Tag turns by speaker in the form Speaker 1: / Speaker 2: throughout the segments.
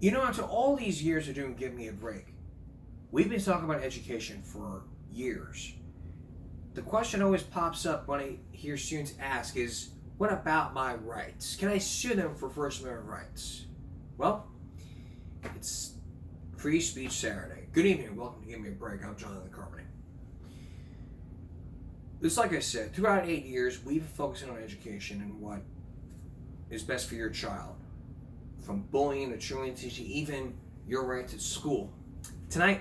Speaker 1: After all these years of doing Give Me a Break, we've been talking about education for years. The question always pops up when I hear students ask is, what about my rights? Can I sue them for First Amendment rights? Well, it's Free Speech Saturday. Good evening and welcome to Give Me a Break. I'm Jonathan Carmody. Just like I said, throughout 8 years, we've been focusing on education and what is best for your child. From bullying to truancy to even your right to school. Tonight's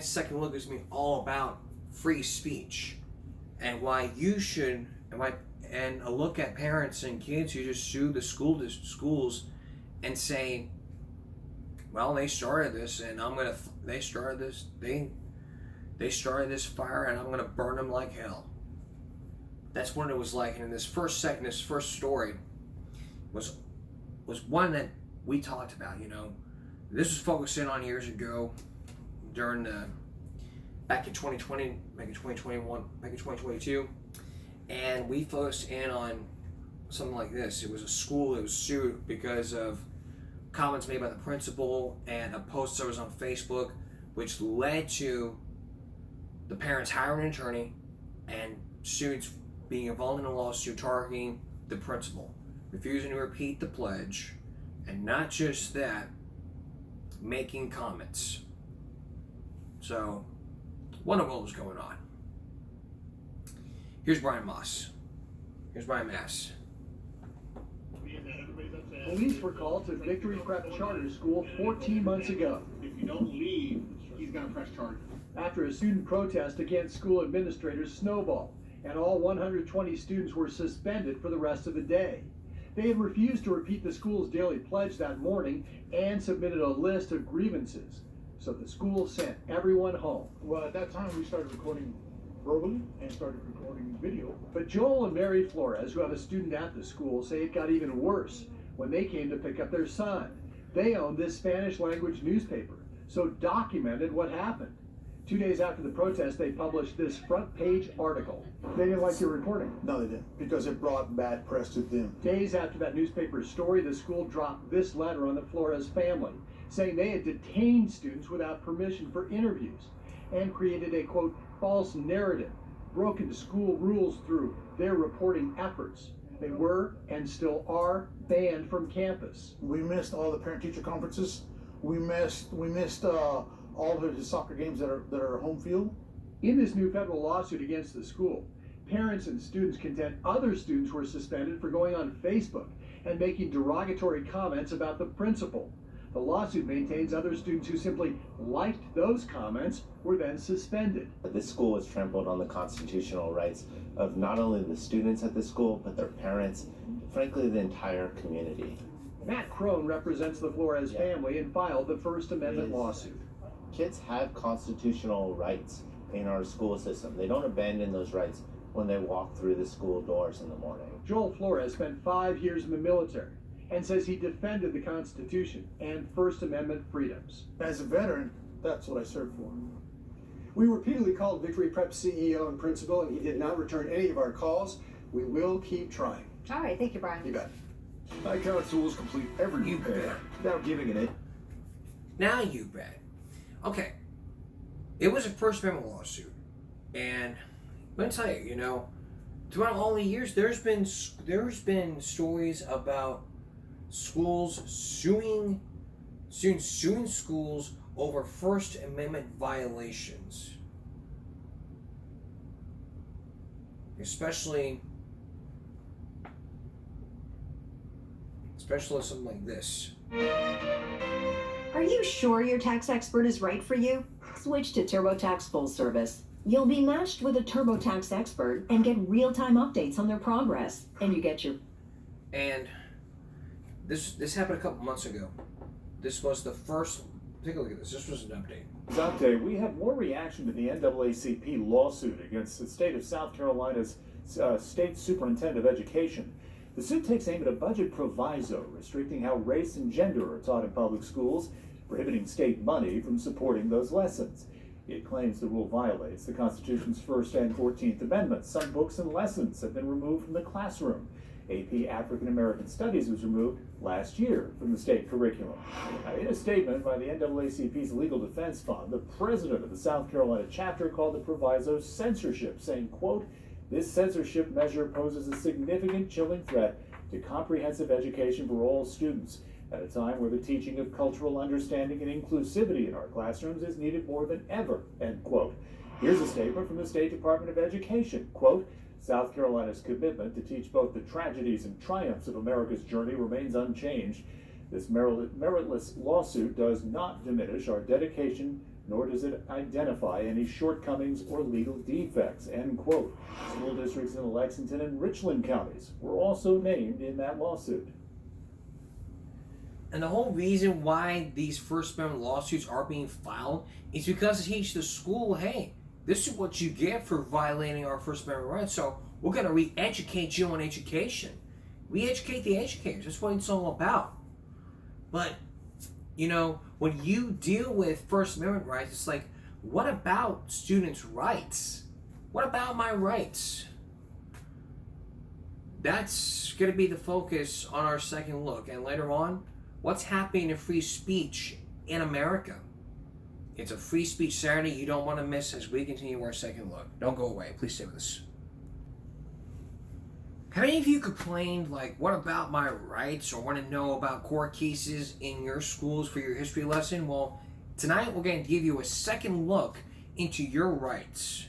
Speaker 1: second look is going to be all about free speech and why you should, and a look at parents and kids who just sue the schools and say, well, they started this and they started this fire and I'm gonna burn them like hell. That's what it was like. And in this first story was one that we talked about. This was focused in on years ago during back in 2020, back in 2021, back in 2022, and we focused in on something like this. It was a school that was sued because of comments made by the principal and a post that was on Facebook, which led to the parents hiring an attorney and students being involved in a lawsuit targeting the principal, refusing to repeat the pledge, and not just that, making comments. So, what was going on? Here's Brian Mass.
Speaker 2: Police were called to Victory Prep Charter School 14 months ago.
Speaker 3: If you don't leave, he's going to press charges.
Speaker 2: After a student protest against school administrators snowballed, and all 120 students were suspended for the rest of the day. They had refused to repeat the school's daily pledge that morning and submitted a list of grievances. So the school sent everyone home.
Speaker 3: Well, at that time, we started recording verbally and started recording video.
Speaker 2: But Joel and Mary Flores, who have a student at the school, say it got even worse when they came to pick up their son. They owned this Spanish language newspaper, so documented what happened. 2 days after the protest, they published this front page article.
Speaker 3: They didn't like your reporting?
Speaker 4: No, they didn't, because it brought bad press to them.
Speaker 2: Days after that newspaper's story, the school dropped this letter on the Flores family, saying they had detained students without permission for interviews and created a, quote, false narrative, broken school rules through their reporting efforts. They were, and still are, banned from campus.
Speaker 4: We missed all the parent-teacher conferences. We missed all of the soccer games that are home field.
Speaker 2: In this new federal lawsuit against the school, parents and students contend other students were suspended for going on Facebook and making derogatory comments about the principal. The lawsuit maintains other students who simply liked those comments were then suspended.
Speaker 5: This school has trampled on the constitutional rights of not only the students at the school, but their parents, frankly, the entire community.
Speaker 2: Matt Crone represents the Flores family and filed the First Amendment lawsuit.
Speaker 5: Kids have constitutional rights in our school system. They don't abandon those rights when they walk through the school doors in the morning.
Speaker 2: Joel Flores spent 5 years in the military and says he defended the Constitution and First Amendment freedoms.
Speaker 4: As a veteran, that's what I served for.
Speaker 6: We repeatedly called Victory Prep CEO and principal, and he did not return any of our calls. We will keep trying.
Speaker 7: All right, thank you, Brian.
Speaker 6: You bet.
Speaker 4: Icon tools complete every
Speaker 1: You
Speaker 4: repair
Speaker 1: bet.
Speaker 4: without giving it.
Speaker 1: Now you bet. Okay, it was a First Amendment lawsuit, and let me tell you, throughout all the years, there's been stories about schools suing schools over First Amendment violations, especially something like this.
Speaker 8: Are you sure your tax expert is right for you? Switch to TurboTax Full Service. You'll be matched with a TurboTax expert and get real-time updates on their progress. And you get your...
Speaker 1: And this happened a couple months ago. This was the first... Take a look at this. This was an update.
Speaker 9: Update, we have more reaction to the NAACP lawsuit against the state of South Carolina's state superintendent of education. The suit takes aim at a budget proviso restricting how race and gender are taught in public schools, prohibiting state money from supporting those lessons. It claims the rule violates the Constitution's First and 14th Amendments. Some books and lessons have been removed from the classroom. AP African American Studies was removed last year from the state curriculum. Now, in a statement by the NAACP's Legal Defense Fund, the president of the South Carolina chapter called the proviso censorship, saying, quote, "This censorship measure poses a significant chilling threat to comprehensive education for all students at a time where the teaching of cultural understanding and inclusivity in our classrooms is needed more than ever," end quote. Here's a statement from the State Department of Education, quote, "South Carolina's commitment to teach both the tragedies and triumphs of America's journey remains unchanged. This meritless lawsuit does not diminish our dedication, nor does it identify any shortcomings or legal defects," end quote. School districts in Lexington and Richland counties were also named in that lawsuit.
Speaker 1: And the whole reason why these First Amendment lawsuits are being filed is because to teach the school, hey, this is what you get for violating our First Amendment rights. So we're going to re-educate you on education. Re-educate the educators. That's what it's all about. But, you know, when you deal with First Amendment rights, it's like, what about students' rights? What about my rights? That's going to be the focus on our second look. And later on, what's happening to free speech in America? It's a free speech Saturday you don't want to miss as we continue our second look. Don't go away. Please stay with us. Have any of you complained, like, what about my rights, or want to know about court cases in your schools for your history lesson? Well, tonight we're going to give you a second look into your rights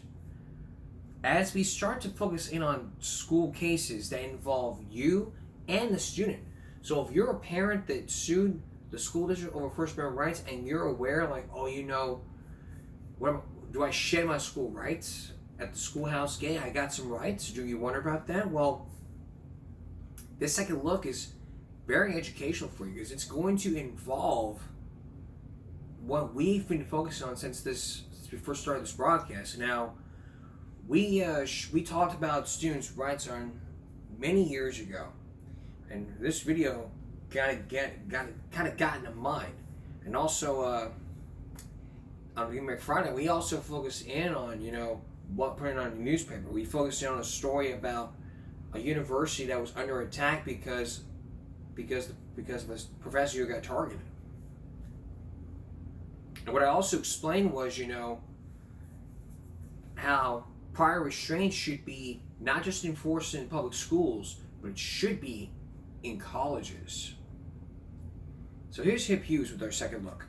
Speaker 1: as we start to focus in on school cases that involve you and the student. So if you're a parent that sued the school district over First Amendment rights and you're aware, like, oh, you know, do I shed my school rights at the schoolhouse gate? I got some rights. Do you wonder about that? Well, this second look is very educational for you because it's going to involve what we've been focusing on since we first started this broadcast. Now, we talked about students' rights on many years ago, and this video kind of got into mind. And also on Green Bay Friday, we also focused in on, you know, what printed on the newspaper. We focused in on a story about a university that was under attack because of a professor who got targeted. And what I also explained was, you know, how prior restraints should be not just enforced in public schools, but it should be in colleges. So here's Hip Hughes with our second look.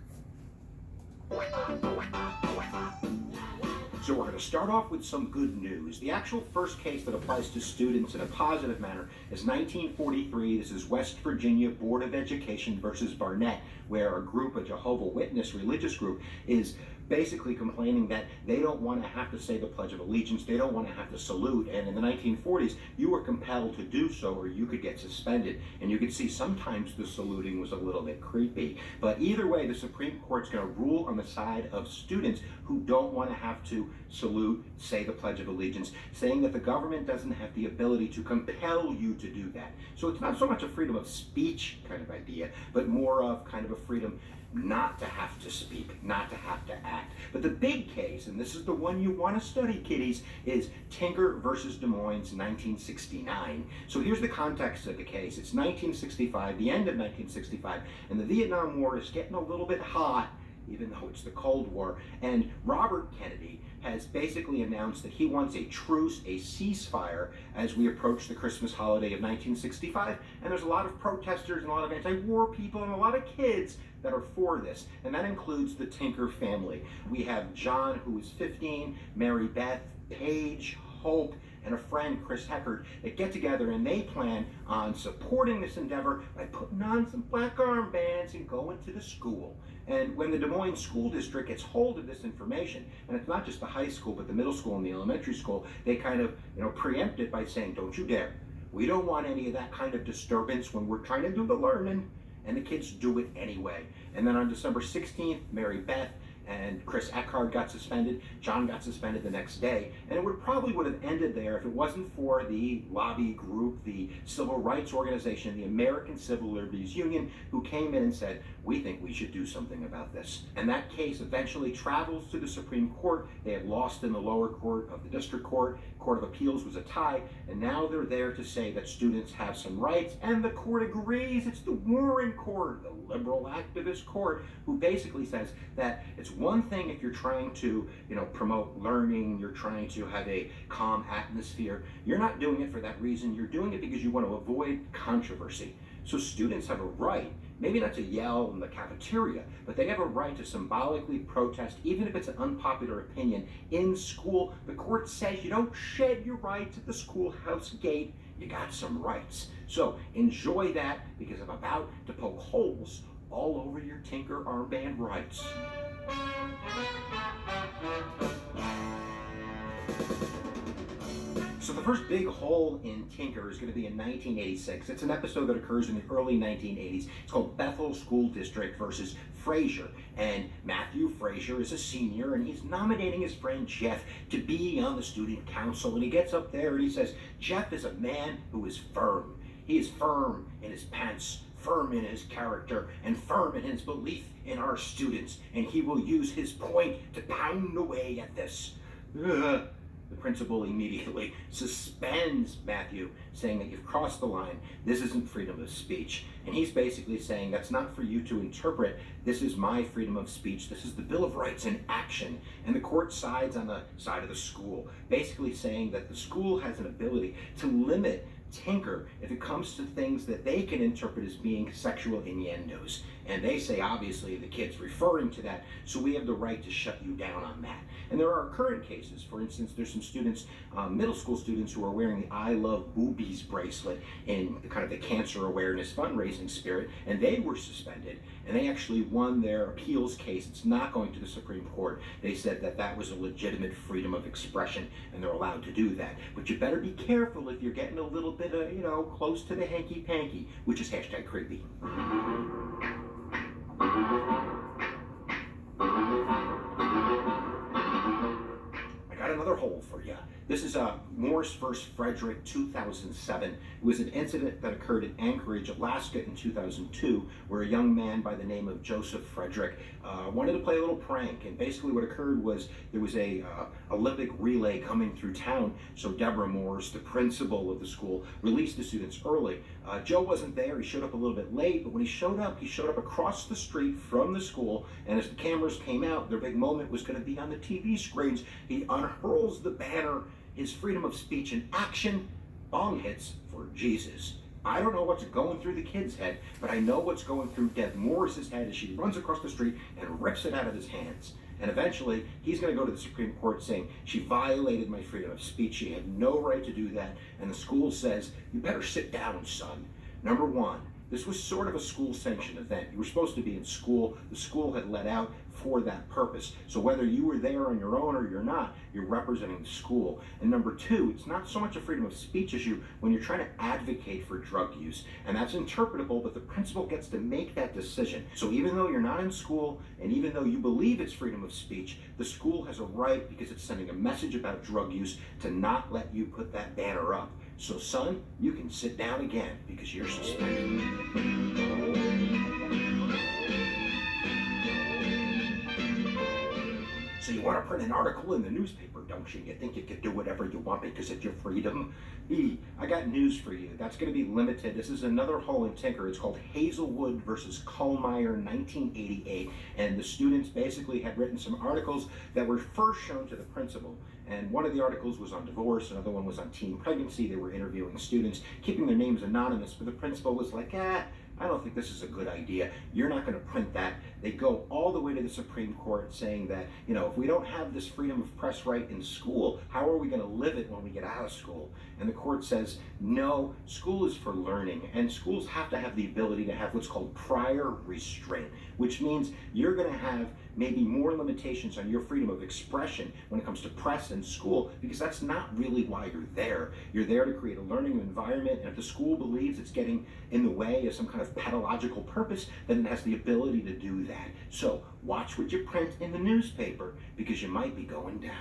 Speaker 7: So we're going to start off with some good news. The actual first case that applies to students in a positive manner is 1943. This is West Virginia Board of Education versus Barnett, where a group, a Jehovah's Witness religious group, is basically complaining that they don't want to have to say the Pledge of Allegiance, they don't want to have to salute, and in the 1940s, you were compelled to do so or you could get suspended. And you could see sometimes the saluting was a little bit creepy. But either way, the Supreme Court's going to rule on the side of students who don't want to have to salute, say the Pledge of Allegiance, saying that the government doesn't have the ability to compel you to do that. So it's not so much a freedom of speech kind of idea, but more of kind of a freedom not to have to speak, not to have to act. But the big case, and this is the one you want to study, kiddies, is Tinker versus Des Moines, 1969. So here's the context of the case. It's 1965, the end of 1965, and the Vietnam War is getting a little bit hot, even though it's the Cold War. And Robert Kennedy has basically announced that he wants a truce, a ceasefire, as we approach the Christmas holiday of 1965. And there's a lot of protesters and a lot of anti-war people and a lot of kids that are for this. And that includes the Tinker family. We have John, who is 15, Mary Beth, Paige, Hope, and a friend, Chris Heckard, that get together and they plan on supporting this endeavor by putting on some black armbands and going to the school. And when the Des Moines School District gets hold of this information, and it's not just the high school, but the middle school and the elementary school, they kind of, preempt it by saying, don't you dare. We don't want any of that kind of disturbance when we're trying to do the learning. And the kids do it anyway. And then on December 16th, Mary Beth and Chris Eckhart got suspended. John got suspended the next day, and it probably would have ended there if it wasn't for the lobby group, the civil rights organization, the American Civil Liberties Union, who came in and said, we think we should do something about this. And that case eventually travels to the Supreme Court. They had lost in the lower court of the district court. Court of Appeals was a tie, and now they're there to say that students have some rights, and the court agrees. It's the Warren Court, the liberal activist court, who basically says that it's one thing if you're trying to, promote learning, you're trying to have a calm atmosphere. You're not doing it for that reason. You're doing it because you want to avoid controversy. So students have a right, maybe not to yell in the cafeteria, but they have a right to symbolically protest, even if it's an unpopular opinion in school. The court says you don't shed your rights at the schoolhouse gate. You got some rights. So enjoy that, because I'm about to poke holes all over your Tinker armband rights. So the first big hole in Tinker is going to be in 1986. It's an episode that occurs in the early 1980s. It's called Bethel School District versus Fraser. And Matthew Fraser is a senior, and he's nominating his friend Jeff to be on the student council. And he gets up there and he says, Jeff is a man who is firm. He is firm in his pants, firm in his character, and firm in his belief in our students. And he will use his point to pound away at this. The principal immediately suspends Matthew, saying that you've crossed the line. This isn't freedom of speech. And he's basically saying that's not for you to interpret. This is my freedom of speech. This is the Bill of Rights in action. And the court sides on the side of the school, basically saying that the school has an ability to limit Tinker if it comes to things that they can interpret as being sexual innuendos. And they say, obviously, the kid's referring to that, so we have the right to shut you down on that. And there are current cases. For instance, there's some students, middle school students, who are wearing the I Love Boobies bracelet in kind of the cancer awareness fundraising spirit, and they were suspended. And they actually won their appeals case. It's not going to the Supreme Court. They said that that was a legitimate freedom of expression, and they're allowed to do that. But you better be careful if you're getting a little bit of, close to the hanky-panky, which is #creepy. I got another hole for you. This is Morris vs. Frederick, 2007. It was an incident that occurred in Anchorage, Alaska in 2002, where a young man by the name of Joseph Frederick wanted to play a little prank. And basically what occurred was there was a Olympic relay coming through town, so Deborah Morris, the principal of the school, released the students early. Joe wasn't there. He showed up a little bit late, but when he showed up across the street from the school, and as the cameras came out, their big moment was going to be on the TV screens. He unhurls the banner, his freedom of speech in action, bong hits for Jesus. I don't know what's going through the kid's head, but I know what's going through Deb Morris's head as she runs across the street and rips it out of his hands. And eventually, he's going to go to the Supreme Court saying, she violated my freedom of speech. She had no right to do that. And the school says, you better sit down, son. Number one, this was sort of a school-sanctioned event. You were supposed to be in school. The school had let out for that purpose. So whether you were there on your own or you're not, you're representing the school. And number two, it's not so much a freedom of speech issue when you're trying to advocate for drug use. And that's interpretable, but the principal gets to make that decision. So even though you're not in school, and even though you believe it's freedom of speech, the school has a right, because it's sending a message about drug use, to not let you put that banner up. So son, you can sit down again because you're suspended. So you want to print an article in the newspaper, don't you? You think you can do whatever you want because it's your freedom? I got news for you. That's going to be limited. This is another hole in Tinker. It's called Hazelwood versus Kullmeyer, 1988. And the students basically had written some articles that were first shown to the principal. And one of the articles was on divorce, another one was on teen pregnancy. They were interviewing students, keeping their names anonymous, but the principal was like, I don't think this is a good idea. You're not going to print that. They go all the way to the Supreme Court saying that, if we don't have this freedom of press right in school, how are we going to live it when we get out of school? And the court says, no, school is for learning, and schools have to have the ability to have what's called prior restraint, which means you're going to have maybe more limitations on your freedom of expression when it comes to press and school, because that's not really why you're there. You're there to create a learning environment, and if the school believes it's getting in the way of some kind of of pathological purpose, then it has the ability to do that. So watch what you print in the newspaper, because you might be going down.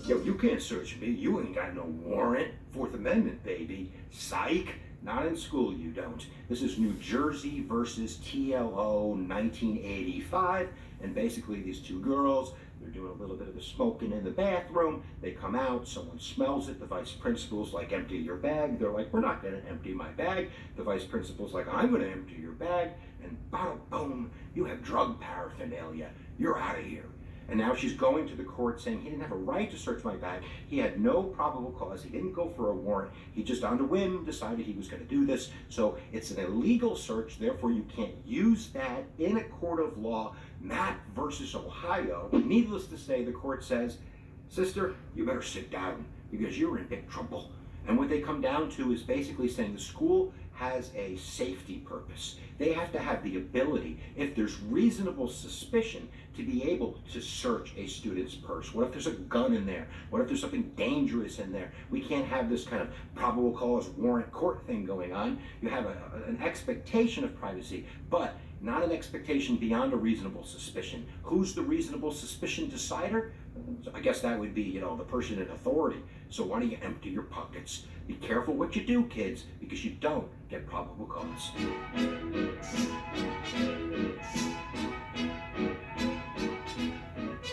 Speaker 7: Yo, you can't search me. You ain't got no warrant. Fourth Amendment, baby. Psych. Not in school, you don't. This is New Jersey versus TLO 1985. And basically, these two girls, they're doing a little bit of the smoking in the bathroom. They come out, someone smells it. The vice principal's like, empty your bag. They're like, we're not going to empty my bag. The vice principal's like, I'm going to empty your bag. And bada boom, you have drug paraphernalia. You're out of here. And now she's going to the court saying he didn't have a right to search my bag. He had no probable cause. He didn't go for a warrant. He just on a whim decided he was going to do this. So it's an illegal search. Therefore, you can't use that in a court of law. Matt versus Ohio. Needless to say, the court says, sister, you better sit down because you're in big trouble. And what they come down to is basically saying the school has a safety purpose. They have to have the ability, if there's reasonable suspicion, to be able to search a student's purse. What if there's a gun in there? What if there's something dangerous in there? We can't have this kind of probable cause warrant court thing going on. You have an expectation of privacy, but not an expectation beyond a reasonable suspicion. Who's the reasonable suspicion decider? I guess that would be, the person in authority. So why don't you empty your pockets? Be careful what you do, kids, because you don't get probable cause.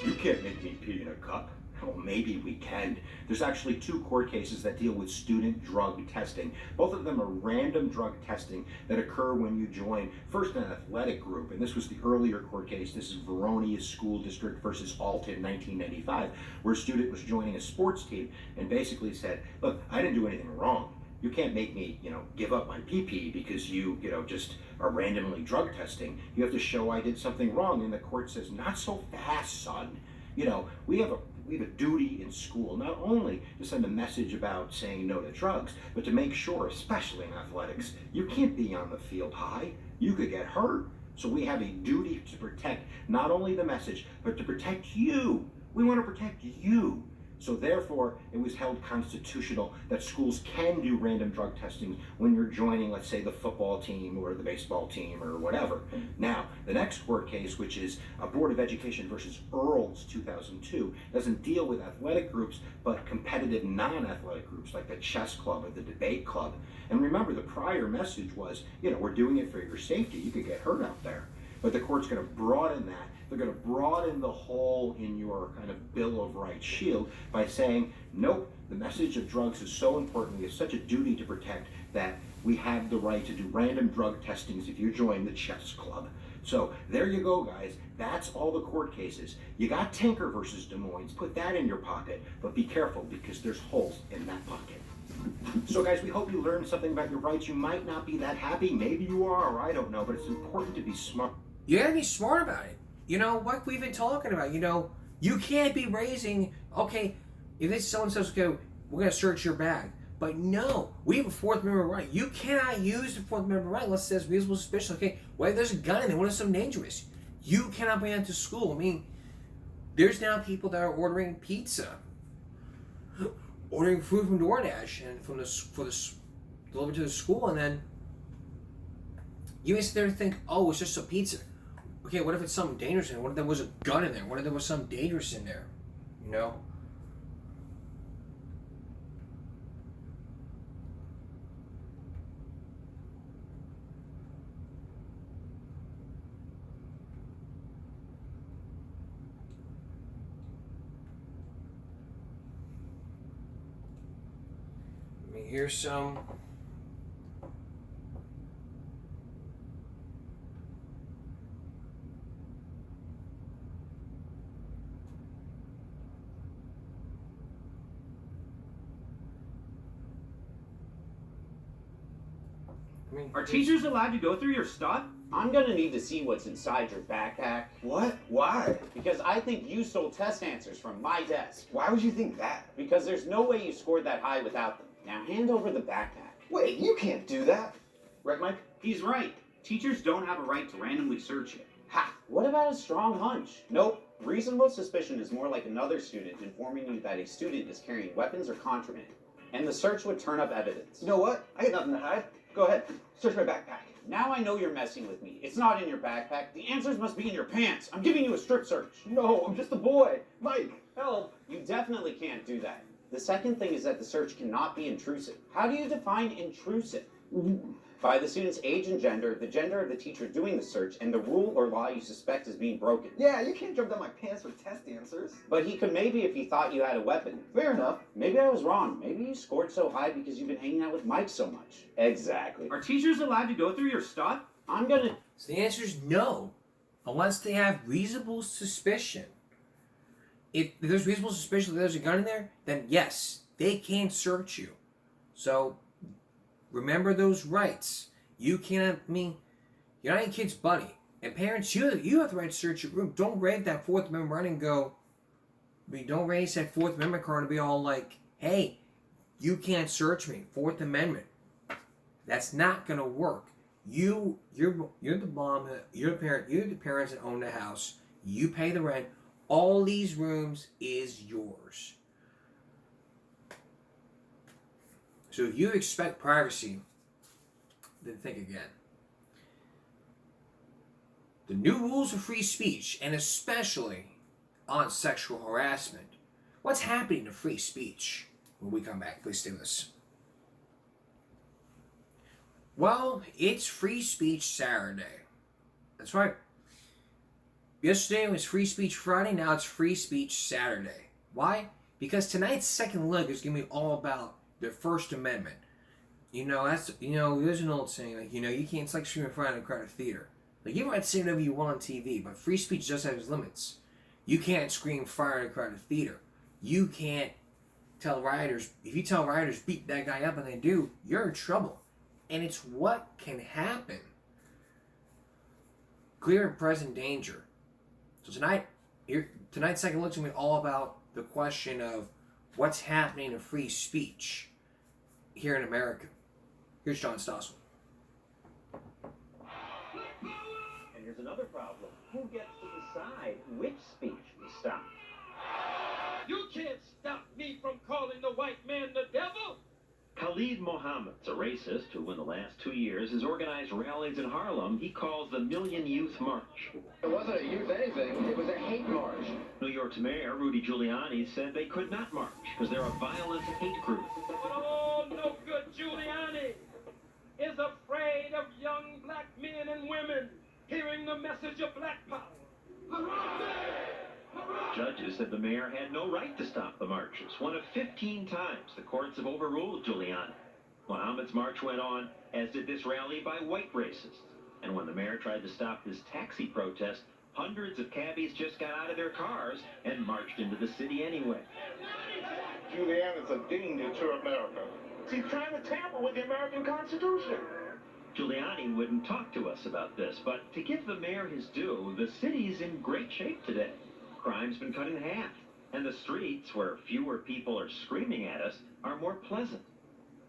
Speaker 7: You can't make me pee in a cup. Well, maybe we can. There's actually 2 court cases that deal with student drug testing. Both of them are random drug testing that occur when you join first an athletic group, and this was the earlier court case. This is Vernonia School District versus Alton, 1995, where a student was joining a sports team and basically said, look, I didn't do anything wrong. You can't make me, give up my pee-pee because you just are randomly drug testing. You have to show I did something wrong. And the court says, not so fast, son. We have a duty in school, not only to send a message about saying no to drugs, but to make sure, especially in athletics, you can't be on the field high. You could get hurt. So we have a duty to protect not only the message, but to protect you. We want to protect you. So therefore, it was held constitutional that schools can do random drug testing when you're joining, let's say, the football team or the baseball team or whatever. Now, the next court case, which is a Board of Education versus Earls 2002, doesn't deal with athletic groups, but competitive non-athletic groups like the chess club or the debate club. And remember, the prior message was, we're doing it for your safety. You could get hurt out there. But the court's going to broaden that. They're going to broaden the hole in your kind of Bill of Rights shield by saying, nope, the message of drugs is so important, we have such a duty to protect that we have the right to do random drug testings if you join the chess club. So there you go, guys. That's all the court cases. You got Tinker versus Des Moines. Put that in your pocket, but be careful because there's holes in that pocket. So guys, we hope you learned something about your rights. You might not be that happy. Maybe you are, or I don't know, but it's important to be smart.
Speaker 1: You gotta be smart about it. Like we've been talking about, you can't be raising, okay, if someone says, okay, we're gonna search your bag. But no, we have a Fourth Amendment right. You cannot use the Fourth Amendment right unless it says reasonable suspicion. Okay, what if there's a gun in there? What if something dangerous? You cannot bring that to school. I mean, there's now people that are ordering pizza, ordering food from DoorDash and delivered to the school, and then you may sit there and think, oh, it's just a pizza. Okay, what if it's something dangerous in there? What if there was a gun in there? What if there was something dangerous in there? Let me hear some.
Speaker 10: Are teachers allowed to go through your stuff?
Speaker 11: I'm gonna need to see what's inside your backpack.
Speaker 10: What? Why?
Speaker 11: Because I think you stole test answers from my desk.
Speaker 10: Why would you think that?
Speaker 11: Because there's no way you scored that high without them. Now hand over the backpack.
Speaker 10: Wait, you can't do that.
Speaker 11: Right, Mike?
Speaker 10: He's right. Teachers don't have a right to randomly search it.
Speaker 11: Ha! What about a strong hunch? Nope. Reasonable suspicion is more like another student informing you that a student is carrying weapons or contraband, and the search would turn up evidence.
Speaker 10: You know what? I got nothing to hide. Go ahead. Search my backpack.
Speaker 11: Now I know you're messing with me. It's not in your backpack. The answers must be in your pants. I'm giving you a strip search.
Speaker 10: No, I'm just a boy. Mike, help.
Speaker 11: You definitely can't do that. The second thing is that the search cannot be intrusive. How do you define intrusive? By the student's age and gender, the gender of the teacher doing the search, and the rule or law you suspect is being broken.
Speaker 10: Yeah, you can't jump down my pants for test answers.
Speaker 11: But he could maybe if he thought you had a weapon.
Speaker 10: Fair enough.
Speaker 11: Maybe I was wrong. Maybe you scored so high because you've been hanging out with Mike so much.
Speaker 10: Exactly.
Speaker 11: Are teachers allowed to go through your stuff? I'm gonna...
Speaker 1: So the answer is no, unless they have reasonable suspicion. If there's reasonable suspicion that there's a gun in there, then yes, they can search you. So remember those rights. You can't, you're not your kid's buddy. And parents, you have the right to search your room. Don't raise that Fourth Amendment run and go, don't raise that Fourth Amendment card and be all like, hey, you can't search me. Fourth Amendment. That's not going to work. You're the mom, you're the parent, you're the parents that own the house. You pay the rent. All these rooms is yours. So if you expect privacy, then think again. The new rules of free speech, and especially on sexual harassment. What's happening to free speech? When we come back, please stay with us. Well, it's Free Speech Saturday. That's right. Yesterday was Free Speech Friday, now it's Free Speech Saturday. Why? Because tonight's second leg is going to be all about the First Amendment. There's an old saying, like, you can't, it's like screaming in front of a crowded theater. Like, you might say whatever you want on TV, but free speech does have its limits. You can't scream fire in a crowded theater. You can't tell rioters, if you tell rioters beat that guy up and they do, you're in trouble. And it's what can happen. Clear and present danger. So tonight's second look's going to be all about the question of what's happening to free speech here in America. Here's John Stossel.
Speaker 12: And here's another problem. Who gets to decide which speech we stop?
Speaker 13: You can't stop me from calling the white man the devil!
Speaker 14: Khalid Mohammed's a racist who, in the last 2 years, has organized rallies in Harlem he calls the Million Youth March.
Speaker 15: It wasn't a youth anything, it was a hate march.
Speaker 14: New York's mayor, Rudy Giuliani, said they could not march because they're a violent hate group.
Speaker 13: But oh, no good Giuliani is afraid of young black men and women hearing the message of black power.
Speaker 14: Judges said the mayor had no right to stop the marches. One of 15 times the courts have overruled Giuliani. Mohammed's march went on, as did this rally by white racists. And when the mayor tried to stop this taxi protest, hundreds of cabbies just got out of their cars and marched into the city anyway.
Speaker 16: Giuliani's a danger to America. He's trying to tamper with the American Constitution.
Speaker 14: Giuliani wouldn't talk to us about this, but to give the mayor his due, the city's in great shape today. Crime's been cut in half, and the streets, where fewer people are screaming at us, are more pleasant.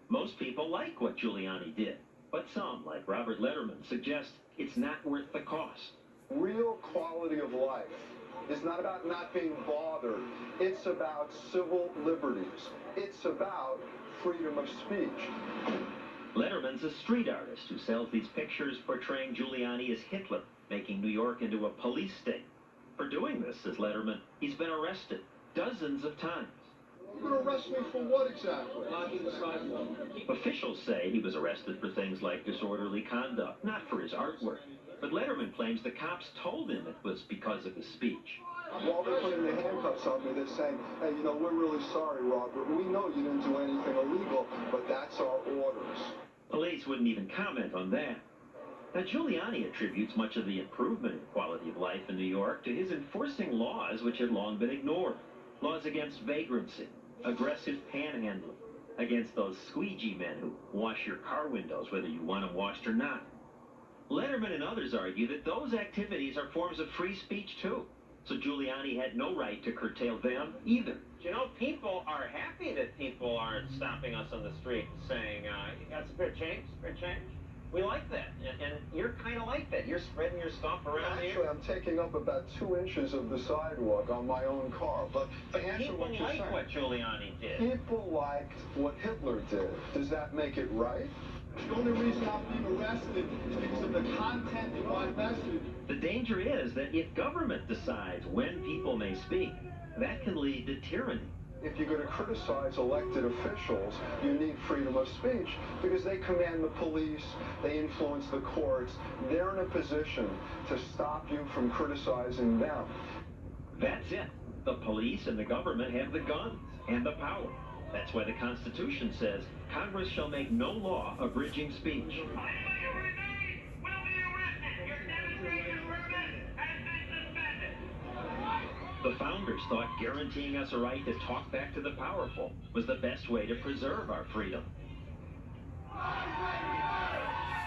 Speaker 14: Most people like what Giuliani did, but some, like Robert Letterman, suggest it's not worth the cost.
Speaker 17: Real quality of life is not about not being bothered. It's about civil liberties. It's about freedom of speech.
Speaker 14: Letterman's a street artist who sells these pictures portraying Giuliani as Hitler, making New York into a police state. For doing this, says Letterman, he's been arrested dozens of times.
Speaker 17: You're going to arrest me for what exactly?
Speaker 13: Blocking the sidewalk.
Speaker 14: Officials say he was arrested for things like disorderly conduct, not for his artwork. But Letterman claims the cops told him it was because of his speech.
Speaker 17: While they're putting the handcuffs on me, they're saying, hey, we're really sorry, Robert. We know you didn't do anything illegal, but that's our orders.
Speaker 14: Police wouldn't even comment on that. Now, Giuliani attributes much of the improvement in quality of life in New York to his enforcing laws which had long been ignored. Laws against vagrancy, aggressive panhandling, against those squeegee men who wash your car windows whether you want them washed or not. Letterman and others argue that those activities are forms of free speech too. So Giuliani had no right to curtail them either.
Speaker 11: People are happy that people aren't stopping us on the street saying, you got some fair change?
Speaker 12: We like that, and you're kind of like that. You're spreading your stuff around
Speaker 17: Actually,
Speaker 12: here.
Speaker 17: I'm taking up about 2 inches of the sidewalk on my own car. But to answer
Speaker 12: People
Speaker 17: what you're
Speaker 12: like
Speaker 17: saying,
Speaker 12: what Giuliani did.
Speaker 17: people liked what Hitler did. Does that make it right?
Speaker 3: The only reason I'm being arrested is because of the content of my message.
Speaker 14: The danger is that if government decides when people may speak, that can lead to tyranny.
Speaker 17: If you're going to criticize elected officials, you need freedom of speech because they command the police, they influence the courts. They're in a position to stop you from criticizing them.
Speaker 14: That's it. The police and the government have the guns and the power. That's why the Constitution says Congress shall make no law abridging speech. The founders thought guaranteeing us a right to talk back to the powerful was the best way to preserve our freedom.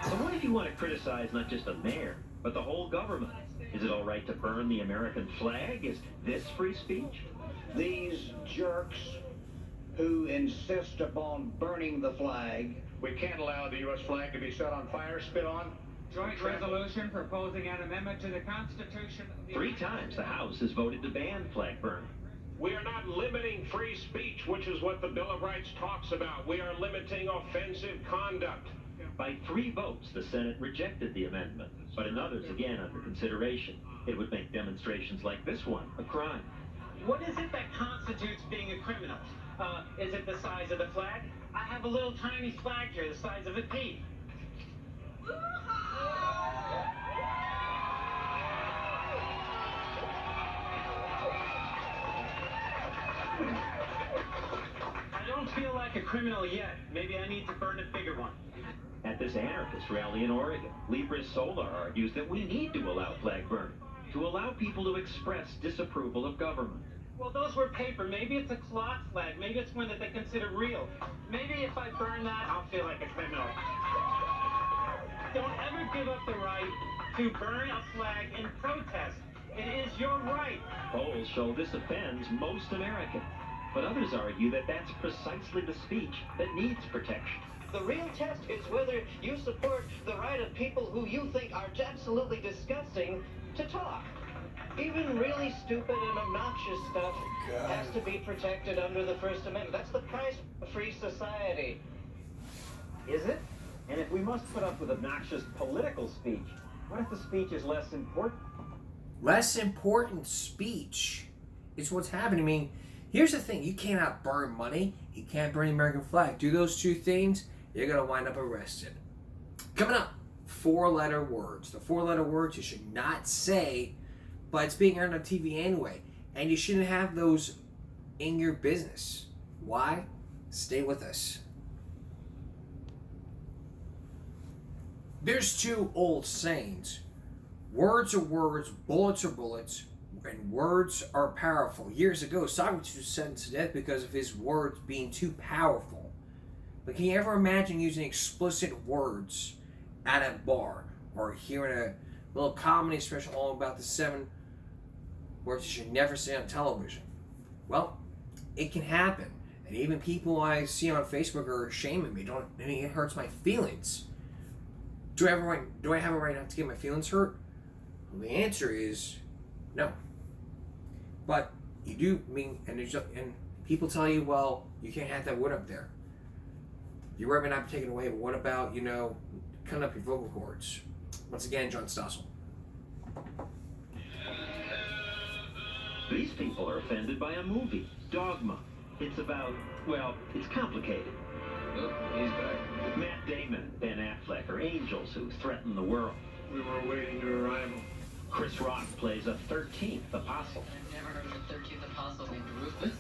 Speaker 14: So what if you want to criticize not just a mayor, but the whole government? Is it all right to burn the American flag? Is this free speech?
Speaker 18: These jerks who insist upon burning the flag.
Speaker 19: We can't allow the U.S. flag to be set on fire, spit on.
Speaker 20: Joint resolution proposing an amendment to the Constitution.
Speaker 14: 3 times the House has voted to ban flag burning.
Speaker 16: We are not limiting free speech, which is what the Bill of Rights talks about. We are limiting offensive conduct.
Speaker 14: By 3 votes, the Senate rejected the amendment, but in others, again under consideration, it would make demonstrations like this one a crime.
Speaker 20: What is it that constitutes being a criminal? Is it the size of the flag? I have a little tiny flag here the size of a pea. I don't feel like a criminal yet. Maybe I need to burn a bigger one.
Speaker 14: At this anarchist rally in Oregon, Libris Solar argues that we need to allow flag burning, to allow people to express disapproval of government.
Speaker 20: Well, those were paper. Maybe it's a cloth flag. Maybe it's one that they consider real. Maybe if I burn that, I'll feel like a criminal. Don't ever give up the right to burn a flag in protest. It is your right.
Speaker 14: Polls show this offends most Americans, but others argue that that's precisely the speech that needs protection.
Speaker 21: The real test is whether you support the right of people who you think are absolutely disgusting to talk. Even really stupid and obnoxious stuff has to be protected under the First Amendment. That's the price of a free society.
Speaker 12: Is it? And if we must put up with obnoxious political speech, what if the speech is less important?
Speaker 1: Less important speech is what's happening. I mean, here's the thing. You cannot burn money. You can't burn the American flag. Do those 2 things, you're going to wind up arrested. Coming up, 4-letter words. The 4-letter words you should not say, but it's being aired on TV anyway. And you shouldn't have those in your business. Why? Stay with us. There's 2 old sayings. Words are words, bullets are bullets, and words are powerful. Years ago, Socrates was sentenced to death because of his words being too powerful. But can you ever imagine using explicit words at a bar or hearing a little comedy special all about the 7 words you should never say on television? Well, it can happen. And even people I see on Facebook are shaming me. It hurts my feelings. Do I have a right not to get my feelings hurt? Well, the answer is no. But you do and people tell you, well, you can't have that wood up there. Your right may not be taken away, but what about, cutting up your vocal cords? Once again, John Stossel.
Speaker 14: These people are offended by a movie, Dogma. It's about, well, it's complicated.
Speaker 15: Oh, he's back.
Speaker 14: Matt Damon, Ben Affleck are angels who threaten the world.
Speaker 15: We were awaiting your arrival.
Speaker 14: Chris Rock plays a 13th apostle.
Speaker 22: I've never heard of a 13th apostle named Rufus.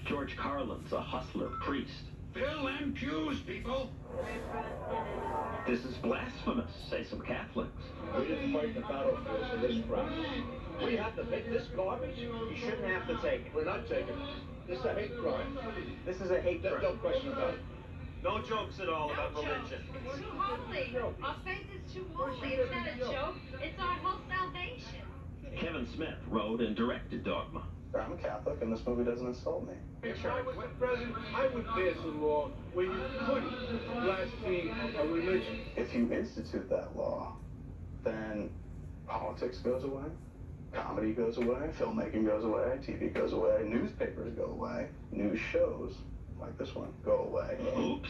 Speaker 14: George Carlin's a hustler priest.
Speaker 15: Fill them pews, people!
Speaker 14: This is blasphemous, say some Catholics.
Speaker 19: We didn't fight the battlefield for this crap.
Speaker 12: We have to pick this garbage? You shouldn't have to take it.
Speaker 19: We're not taking it. This is a hate crime.
Speaker 12: This is a hate crime.
Speaker 19: No question about it.
Speaker 12: No jokes at all about religion.
Speaker 23: It's too holy. Our faith is too holy. It's not a joke. It's our whole salvation.
Speaker 14: Kevin Smith wrote and directed Dogma.
Speaker 2: I'm a Catholic, and this movie doesn't insult me.
Speaker 19: If I was the president, I would pass a law where you couldn't blaspheme a religion.
Speaker 2: If you institute that law, then politics goes away, comedy goes away, filmmaking goes away, TV goes away, newspapers go away, news shows like this one go away.
Speaker 14: Oops,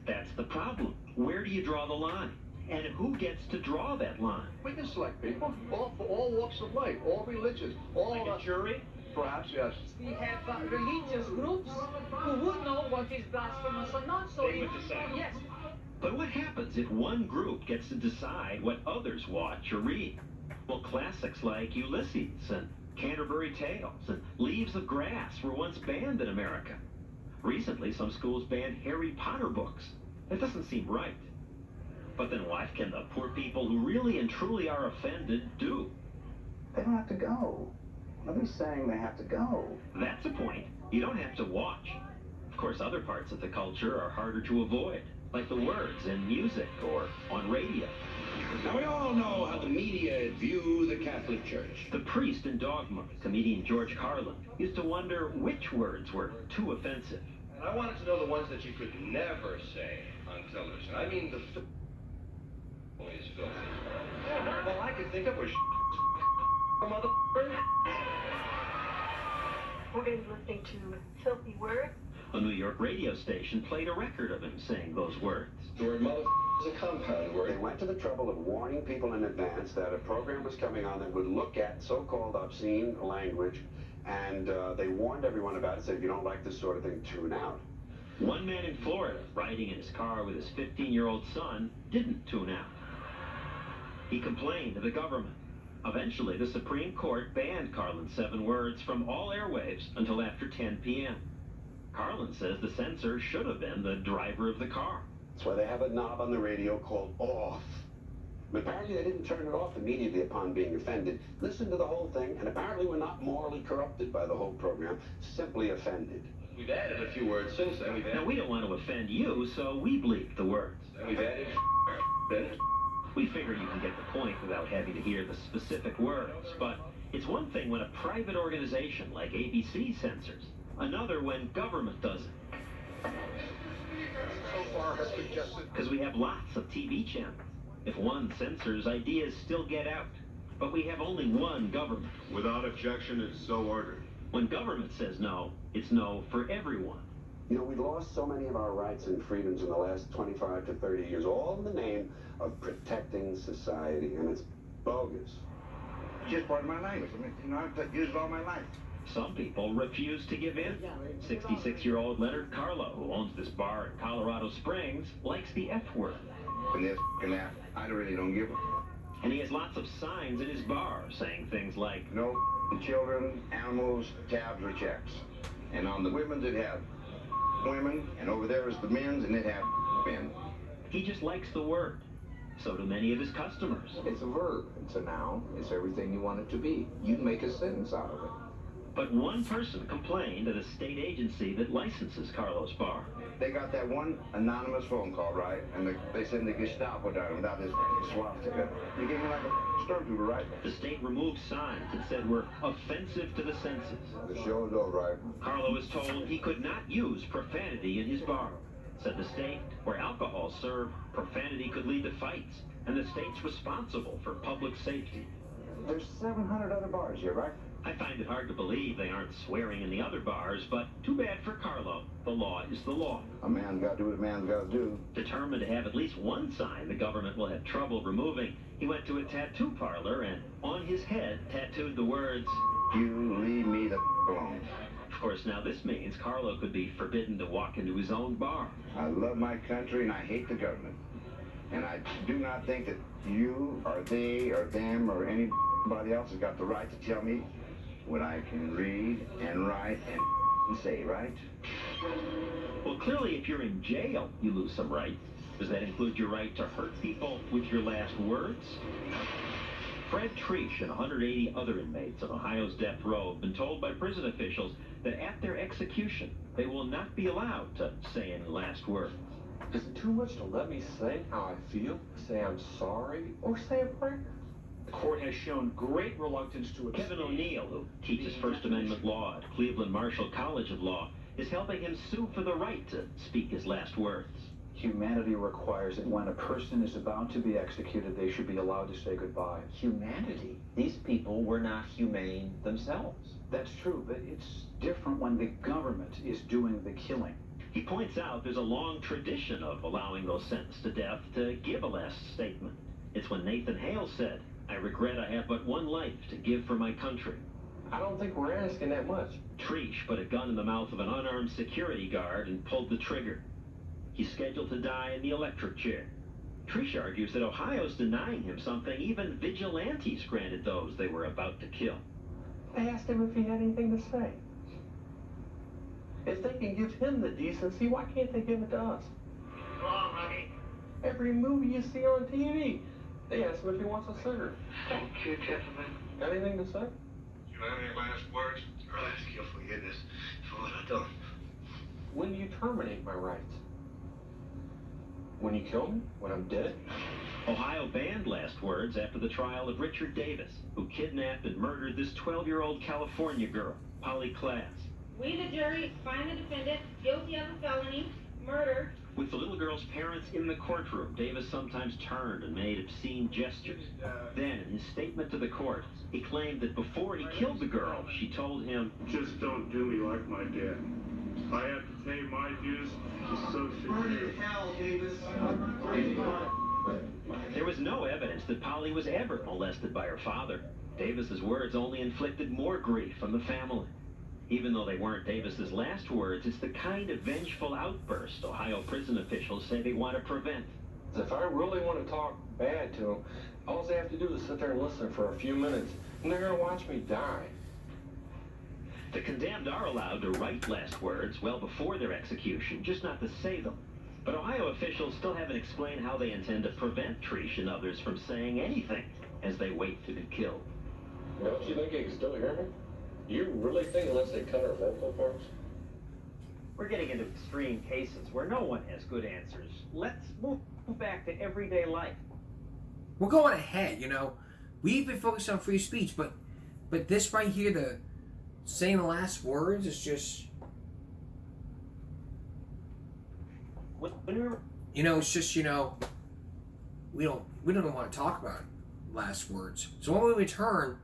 Speaker 14: that's the problem. Where do you draw the line? And who gets to draw that line?
Speaker 19: We can select people, all walks of life, all religions, all...
Speaker 20: Like a jury?
Speaker 19: Perhaps, yes.
Speaker 23: We have religious groups who would know what is blasphemous or not, so
Speaker 14: They would decide.
Speaker 23: yes.
Speaker 14: But what happens if one group gets to decide what others watch or read? Well, classics like Ulysses and Canterbury Tales and Leaves of Grass were once banned in America. Recently, some schools banned Harry Potter books. It doesn't seem right. But then what can the poor people who really and truly are offended do?
Speaker 2: They don't have to go. Nobody's saying they have to go.
Speaker 14: That's a point. You don't have to watch. Of course, other parts of the culture are harder to avoid, like the words in music or on radio.
Speaker 15: Now, we all know how the media view the Catholic Church.
Speaker 14: The priest in Dogma, comedian George Carlin, used to wonder which words were too offensive.
Speaker 15: And I wanted to know the ones that you could never say on television. I mean, the is filthy. Well, I could think of was motherfucker.
Speaker 23: We're going to be listening to Filthy Word.
Speaker 14: A New York radio station played a record of him saying those words.
Speaker 15: The word motherfucker is a compound word.
Speaker 5: They went to the trouble of warning people in advance that a program was coming on that would look at so-called obscene language, and they warned everyone about it, said if you don't like this sort of thing, tune out.
Speaker 14: One man in Florida, riding in his car with his 15-year-old son, didn't tune out. He complained to the government. Eventually, the Supreme Court banned Carlin's 7 words from all airwaves until after 10 p.m. Carlin says the censor should have been the driver of the car.
Speaker 5: That's why they have a knob on the radio called off. But apparently they didn't turn it off immediately upon being offended. Listened to the whole thing, and apparently we're not morally corrupted by the whole program, simply offended.
Speaker 15: We've added a few words since then.
Speaker 14: Now, we don't want to offend you, so we bleep the words.
Speaker 15: We've added then.
Speaker 14: We figure you can get the point without having to hear the specific words, but it's one thing when a private organization like ABC censors, another when government does it.
Speaker 19: So far has suggested...
Speaker 14: Because we have lots of TV channels. If one censors, ideas still get out. But we have only one government.
Speaker 15: Without objection, it's so ordered.
Speaker 14: When government says no, it's no for everyone.
Speaker 5: You know, we lost so many of our rights and freedoms in the last 25 to 30 years, all in the name of protecting society, and it's bogus.
Speaker 19: It's just part of my language. I mean, you know, I've used it all my life.
Speaker 14: Some people refuse to give in. 66-year-old Leonard Carlo, who owns this bar in Colorado Springs, likes the F word.
Speaker 15: When they're f***ing that, I really don't give a
Speaker 14: And he has lots of signs in his bar saying things like,
Speaker 15: no children, animals, tabs, or checks. And on the women's, it have women, and over there is the men's, and it have men.
Speaker 14: He just likes the word. So do many of his customers.
Speaker 6: It's a verb. It's a noun. It's everything you want it to be. You'd make a sentence out of it.
Speaker 14: But one person complained at a state agency that licenses Carlo's bar.
Speaker 15: They got that one anonymous phone call, right? And they send the Gestapo down without this swastika. You gave me like a stormtrooper, right?
Speaker 14: The state removed signs that said were offensive to the senses.
Speaker 15: The show is over, right?
Speaker 14: Carlo was told he could not use profanity in his bar. Said the state, where alcohol served, profanity could lead to fights, and the state's responsible for public safety.
Speaker 15: There's 700 other bars here, right?
Speaker 14: I find it hard to believe they aren't swearing in the other bars, but too bad for Carlo. The law is the law.
Speaker 15: A man's got to do what a man's got to do.
Speaker 14: Determined to have at least one sign the government will have trouble removing, he went to a tattoo parlor and on his head tattooed the words,
Speaker 15: "You leave me the alone."
Speaker 14: Of course, now this means Carlo could be forbidden to walk into his own bar.
Speaker 15: I love my country and I hate the government. And I do not think that you or they or them or anybody else has got the right to tell me what I can read and write and say, right?
Speaker 14: Well, clearly, if you're in jail, you lose some rights. Does that include your right to hurt people with your last words? Fred Treesh and 180 other inmates on Ohio's death row have been told by prison officials that at their execution, they will not be allowed to say any last words.
Speaker 6: Is it too much to let me say how I feel? Say I'm sorry? Or say a prayer?
Speaker 4: The court has shown great reluctance to accept.
Speaker 14: Kevin O'Neill, who teaches First Amendment law at Cleveland Marshall College of Law, is helping him sue for the right to speak his last words.
Speaker 8: Humanity requires that when a person is about to be executed, they should be allowed to say goodbye.
Speaker 11: Humanity? These people were not humane themselves.
Speaker 8: That's true, but it's different when the government is doing the killing.
Speaker 14: He points out there's a long tradition of allowing those sentenced to death to give a last statement. It's when Nathan Hale said, "I regret I have but one life to give for my country."
Speaker 12: I don't think we're asking that much.
Speaker 14: Triche put a gun in the mouth of an unarmed security guard and pulled the trigger. He's scheduled to die in the electric chair. Triche argues that Ohio's denying him something even vigilantes granted those they were about to kill.
Speaker 12: They asked him if he had anything to say. If they can give him the decency, why can't they give it to us?
Speaker 16: Come on, honey.
Speaker 12: Every movie you see on TV, they ask him if he wants a cigarette.
Speaker 16: Thank you, gentlemen.
Speaker 12: Got anything to say?
Speaker 16: You have any last words? I'll ask your forgiveness for what I've done.
Speaker 12: When do you terminate my rights? When you kill me? When I'm dead?
Speaker 14: Ohio banned last words after the trial of Richard Davis, who kidnapped and murdered this 12-year-old California girl, Polly Klaas.
Speaker 9: We, the jury, find the defendant guilty of a felony, murder.
Speaker 14: With the little girl's parents in the courtroom, Davis sometimes turned and made obscene gestures. Then, in his statement to the court, he claimed that before he killed the girl, she told him,
Speaker 16: Just don't do me like my dad. I have to pay my dues, so should you.
Speaker 10: Hell, Davis.
Speaker 14: There was no evidence that Polly was ever molested by her father. Davis's words only inflicted more grief on the family. Even though they weren't Davis's last words, it's the kind of vengeful outburst Ohio prison officials say they want to prevent.
Speaker 12: If I really want to talk bad to them, all they have to do is sit there and listen for a few minutes, and they're going to watch me die.
Speaker 14: The condemned are allowed to write last words well before their execution, just not to say them. But Ohio officials still haven't explained how they intend to prevent Triche and others from saying anything as they wait to be killed.
Speaker 12: Don't you think you can still hear me? You really think unless they cut our vocal cords?
Speaker 4: We're getting into extreme cases where no one has good answers. Let's move back to everyday life.
Speaker 1: We're going ahead, you know. We've been focused on free speech, but this right here, the saying the last words, is just, you know, it's just, you know, we don't want to talk about last words. So when we return,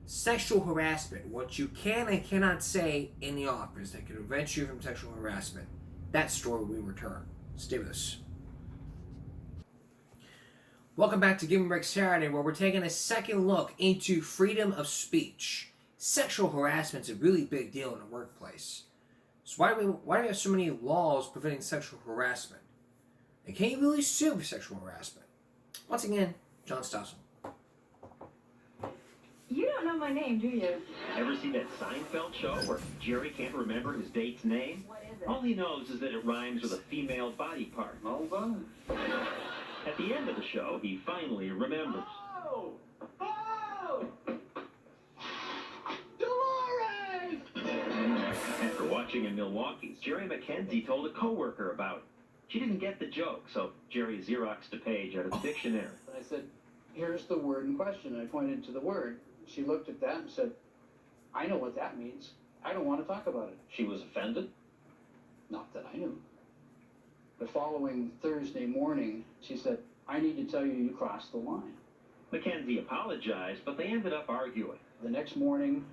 Speaker 1: sexual harassment, what you can and cannot say in the office that could prevent you from sexual harassment. That story when we return. Stay with us. Welcome back to Give 'em Break Saturday, where we're taking a second look into freedom of speech. Sexual harassment is a really big deal in the workplace. So why do we have so many laws preventing sexual harassment? And can you really sue for sexual harassment? Once again, John Stossel.
Speaker 24: You don't know my name, do you?
Speaker 14: Ever see that Seinfeld show where Jerry can't remember his date's name?
Speaker 24: What is it?
Speaker 14: All he knows is that it rhymes with a female body part.
Speaker 24: Nova?
Speaker 14: At the end of the show, he finally remembers.
Speaker 24: Oh! Oh!
Speaker 14: After watching in Milwaukee, Jerry McKenzie told a coworker about it. She didn't get the joke, so Jerry Xeroxed a page out of the dictionary.
Speaker 3: I said, here's the word in question. I pointed to the word. She looked at that and said, I know what that means. I don't want to talk about it.
Speaker 14: She was offended?
Speaker 3: Not that I knew. The following Thursday morning, she said, I need to tell you you crossed the line.
Speaker 14: McKenzie apologized, but they ended up arguing.
Speaker 3: The next morning,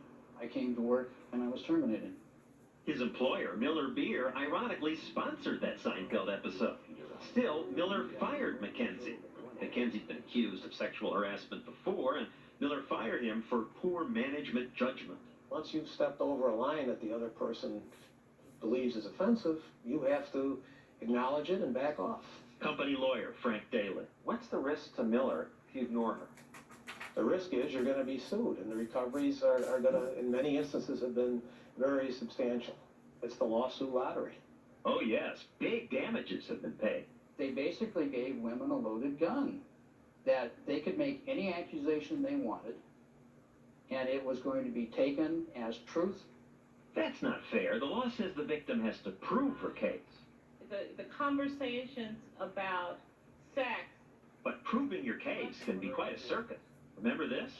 Speaker 3: I came to work and I was terminated.
Speaker 14: His employer, Miller Beer, ironically sponsored that Seinfeld episode. Still, Miller fired McKenzie. McKenzie's been accused of sexual harassment before, and Miller fired him for poor management judgment.
Speaker 12: Once you've stepped over a line that the other person believes is offensive, you have to acknowledge it and back off.
Speaker 14: Company lawyer Frank Daly.
Speaker 12: What's the risk to Miller if you ignore her? The risk is you're going to be sued, and the recoveries are going to, in many instances, have been very substantial. It's the lawsuit lottery.
Speaker 14: Oh yes, big damages have been paid.
Speaker 3: They basically gave women a loaded gun that they could make any accusation they wanted, and it was going to be taken as truth.
Speaker 14: That's not fair. The law says the victim has to prove her case.
Speaker 23: The conversations about sex.
Speaker 14: But proving your case can be quite a circus. Remember this?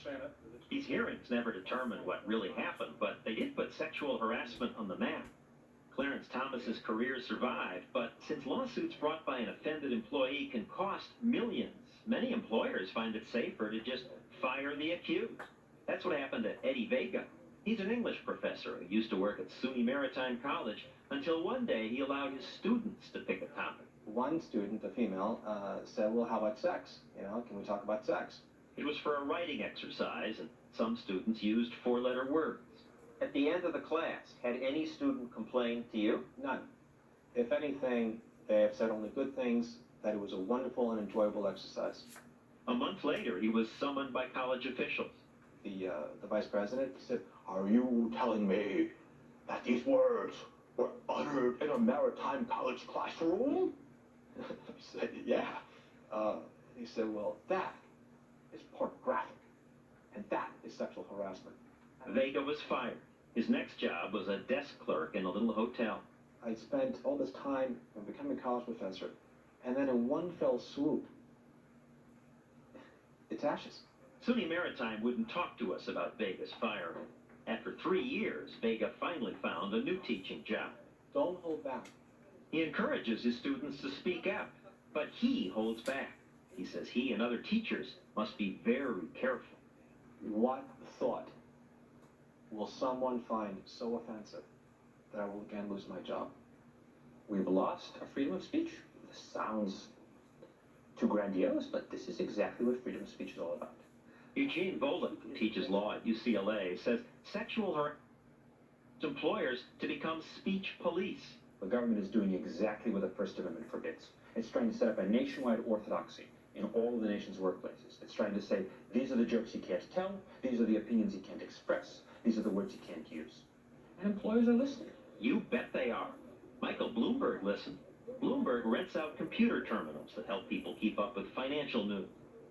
Speaker 14: These hearings never determined what really happened, but they did put sexual harassment on the map. Clarence Thomas's career survived, but since lawsuits brought by an offended employee can cost millions, many employers find it safer to just fire the accused. That's what happened to Eddie Vega. He's an English professor who used to work at SUNY Maritime College until one day he allowed his students to pick a topic.
Speaker 10: One student, a female, said, well, how about sex? You know, can we talk about sex?
Speaker 14: It was for a writing exercise, and some students used four-letter words.
Speaker 4: At the end of the class, had any student complained to you?
Speaker 10: None. If anything, they have said only good things, that it was a wonderful and enjoyable exercise.
Speaker 14: A month later, he was summoned by college officials.
Speaker 10: The vice president said,
Speaker 16: Are you telling me that these words were uttered in a maritime college classroom?
Speaker 10: I said, yeah. He said, well, that is pornographic, and that is sexual harassment.
Speaker 14: Vega was fired. His next job was a desk clerk in a little hotel.
Speaker 10: I spent all this time becoming a college professor, and then in one fell swoop, it's ashes.
Speaker 14: SUNY Maritime wouldn't talk to us about Vega's firing. After 3 years, Vega finally found a new teaching job.
Speaker 10: Don't hold back.
Speaker 14: He encourages his students to speak out, but he holds back. He says he and other teachers must be very careful.
Speaker 10: What thought will someone find so offensive that I will again lose my job?
Speaker 8: We've lost our freedom of speech. This sounds too grandiose, but this is exactly what freedom of speech is all about.
Speaker 14: Eugene Volin, who teaches law at UCLA, says sexual harassment employers to become speech police.
Speaker 8: The government is doing exactly what the First Amendment forbids. It's trying to set up a nationwide orthodoxy in all of the nation's workplaces. It's trying to say, these are the jokes you can't tell, these are the opinions you can't express, these are the words you can't use. And employers are listening.
Speaker 14: You bet they are. Michael Bloomberg listened. Bloomberg rents out computer terminals that help people keep up with financial news.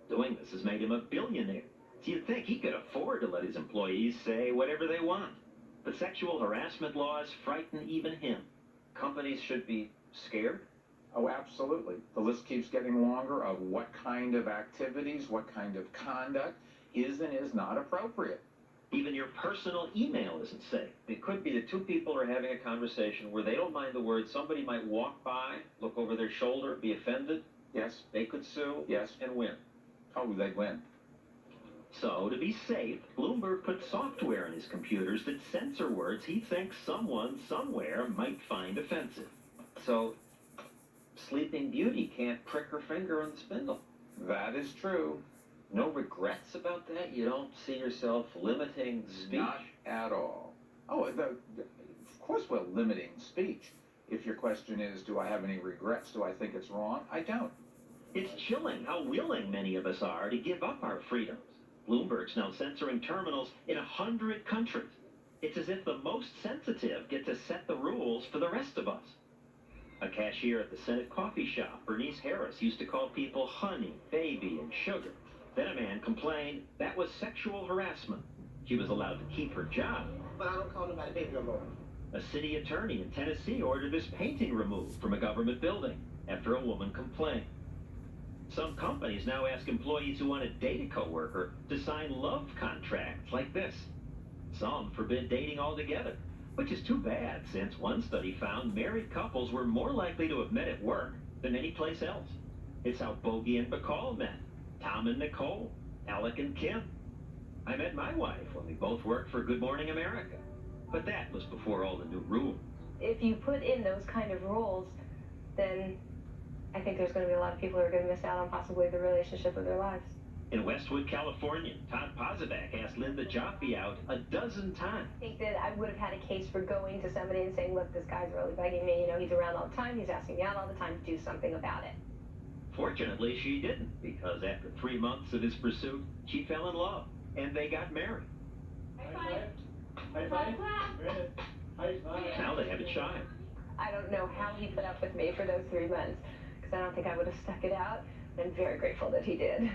Speaker 14: Doing this has made him a billionaire. So you'd think he could afford to let his employees say whatever they want. But sexual harassment laws frighten even him.
Speaker 4: Companies should be scared?
Speaker 6: Oh, absolutely. The list keeps getting longer of what kind of activities, what kind of conduct is and is not appropriate.
Speaker 14: Even your personal email isn't safe.
Speaker 4: It could be that two people are having a conversation where they don't mind the word. Somebody might walk by, look over their shoulder, be offended.
Speaker 6: Yes.
Speaker 4: They could sue.
Speaker 6: Yes.
Speaker 4: And win.
Speaker 6: Oh, they'd win.
Speaker 14: So, to be safe, Bloomberg put software in his computers that censor words he thinks someone somewhere might find offensive.
Speaker 4: So, Sleeping Beauty can't prick her finger on the spindle.
Speaker 6: That is true.
Speaker 4: No regrets about that? You don't see yourself limiting speech?
Speaker 6: Not at all. Oh, of course we're limiting speech. If your question is, do I have any regrets? Do I think it's wrong? I don't.
Speaker 14: It's chilling how willing many of us are to give up our freedoms. Bloomberg's now censoring terminals in 100 countries. It's as if the most sensitive get to set the rules for the rest of us. A cashier at the Senate coffee shop, Bernice Harris, used to call people honey, baby, and sugar. Then a man complained that was sexual harassment. She was allowed to keep her job.
Speaker 10: But I don't call nobody baby no more.
Speaker 14: A city attorney in Tennessee ordered his painting removed from a government building after a woman complained. Some companies now ask employees who want to date a coworker to sign love contracts like this. Some forbid dating altogether, which is too bad since one study found married couples were more likely to have met at work than any place else. It's how Bogey and Bacall met, Tom and Nicole, Alec and Kim. I met my wife when we both worked for Good Morning America, but that was before all the new rules.
Speaker 7: If you put in those kind of rules, then I think there's going to be a lot of people who are going to miss out on possibly the relationship of their lives.
Speaker 14: In Westwood, California, Todd Posavac asked Linda Jaffe out a dozen times.
Speaker 7: I think that I would have had a case for going to somebody and saying, look, this guy's really bugging me, you know, he's around all the time, he's asking me out all the time, do something about it.
Speaker 14: Fortunately, she didn't, because after 3 months of his pursuit, she fell in love, and they got married.
Speaker 9: High five.
Speaker 14: Now they have a child.
Speaker 7: I don't know how he put up with me for those 3 months, because I don't think I would have stuck it out. I'm very grateful that he did.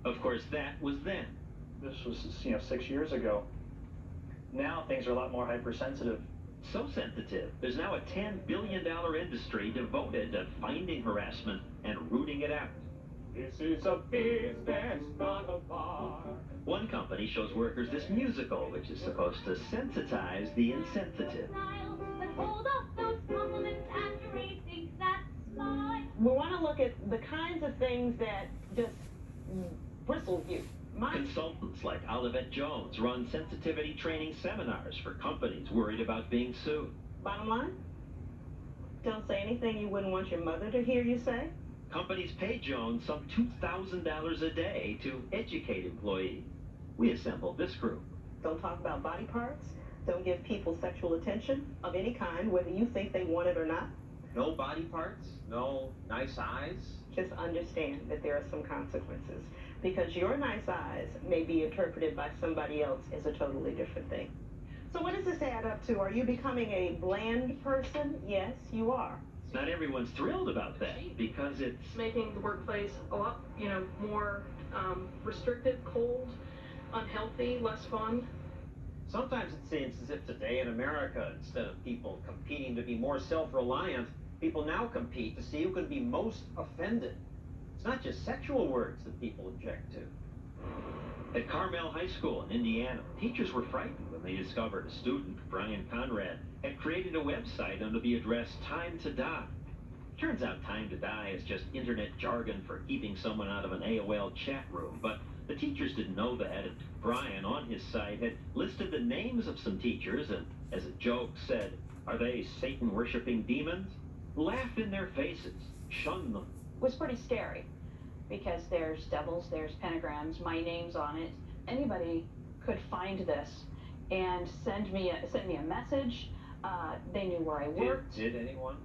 Speaker 14: Of course, that was then.
Speaker 8: This was, 6 years ago. Now things are a lot more hypersensitive.
Speaker 14: So sensitive, there's now a $10 billion industry devoted to finding harassment and rooting it out.
Speaker 19: This is a business, not a bar.
Speaker 14: One company shows workers this musical, which is supposed to sensitize the insensitive.
Speaker 13: We want to look at the kinds of things that just bristle you.
Speaker 14: Consultants like Olivet Jones run sensitivity training seminars for companies worried about being sued.
Speaker 13: Bottom line, don't say anything you wouldn't want your mother to hear you say.
Speaker 14: Companies pay Jones some $2,000 a day to educate employees. We assembled this group.
Speaker 13: Don't talk about body parts. Don't give people sexual attention of any kind, whether you think they want it or not.
Speaker 4: No body parts? No nice eyes?
Speaker 13: Just understand that there are some consequences, because your nice eyes may be interpreted by somebody else as a totally different thing. So what does this add up to? Are you becoming a bland person? Yes, you are.
Speaker 14: Not everyone's thrilled about that because it's
Speaker 17: making the workplace a lot, more restrictive, cold, unhealthy, less fun.
Speaker 4: Sometimes it seems as if today in America, instead of people competing to be more self-reliant, people now compete to see who can be most offended. It's not just sexual words that people object to.
Speaker 14: At Carmel High School in Indiana, teachers were frightened when they discovered a student, Brian Conrad, had created a website under the address Time to Die. Turns out Time to Die is just internet jargon for keeping someone out of an AOL chat room, but the teachers didn't know that, and Brian on his site had listed the names of some teachers and, as a joke, said, "Are they Satan-worshipping demons?" Laughed in their faces, shunned them.
Speaker 18: It was pretty scary because there's devils, there's pentagrams, my name's on it. Anybody could find this and send me a message. They knew where I worked.
Speaker 4: Did anyone?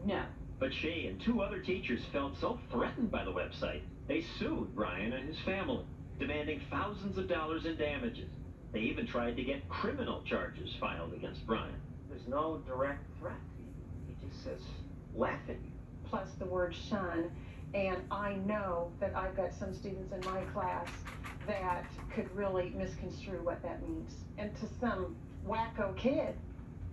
Speaker 18: No.
Speaker 14: But she and two other teachers felt so threatened by the website, they sued Brian and his family, demanding thousands of dollars in damages. They even tried to get criminal charges filed against Brian.
Speaker 4: There's no direct threat. He just says, laugh at you.
Speaker 21: Plus the word shun, and I know that I've got some students in my class that could really misconstrue what that means. And to some wacko kid,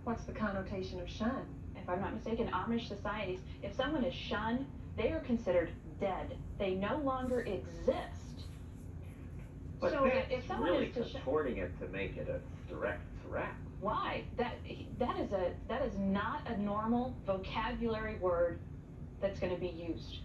Speaker 21: what's the connotation of shun?
Speaker 18: If I'm not mistaken, Amish societies, if someone is shunned, they are considered dead. They no longer exist.
Speaker 4: But
Speaker 18: so
Speaker 4: that's
Speaker 18: if someone
Speaker 4: really
Speaker 18: is to
Speaker 4: contorting it to make it a direct threat.
Speaker 18: Why? That is not a normal vocabulary word that's going to be used.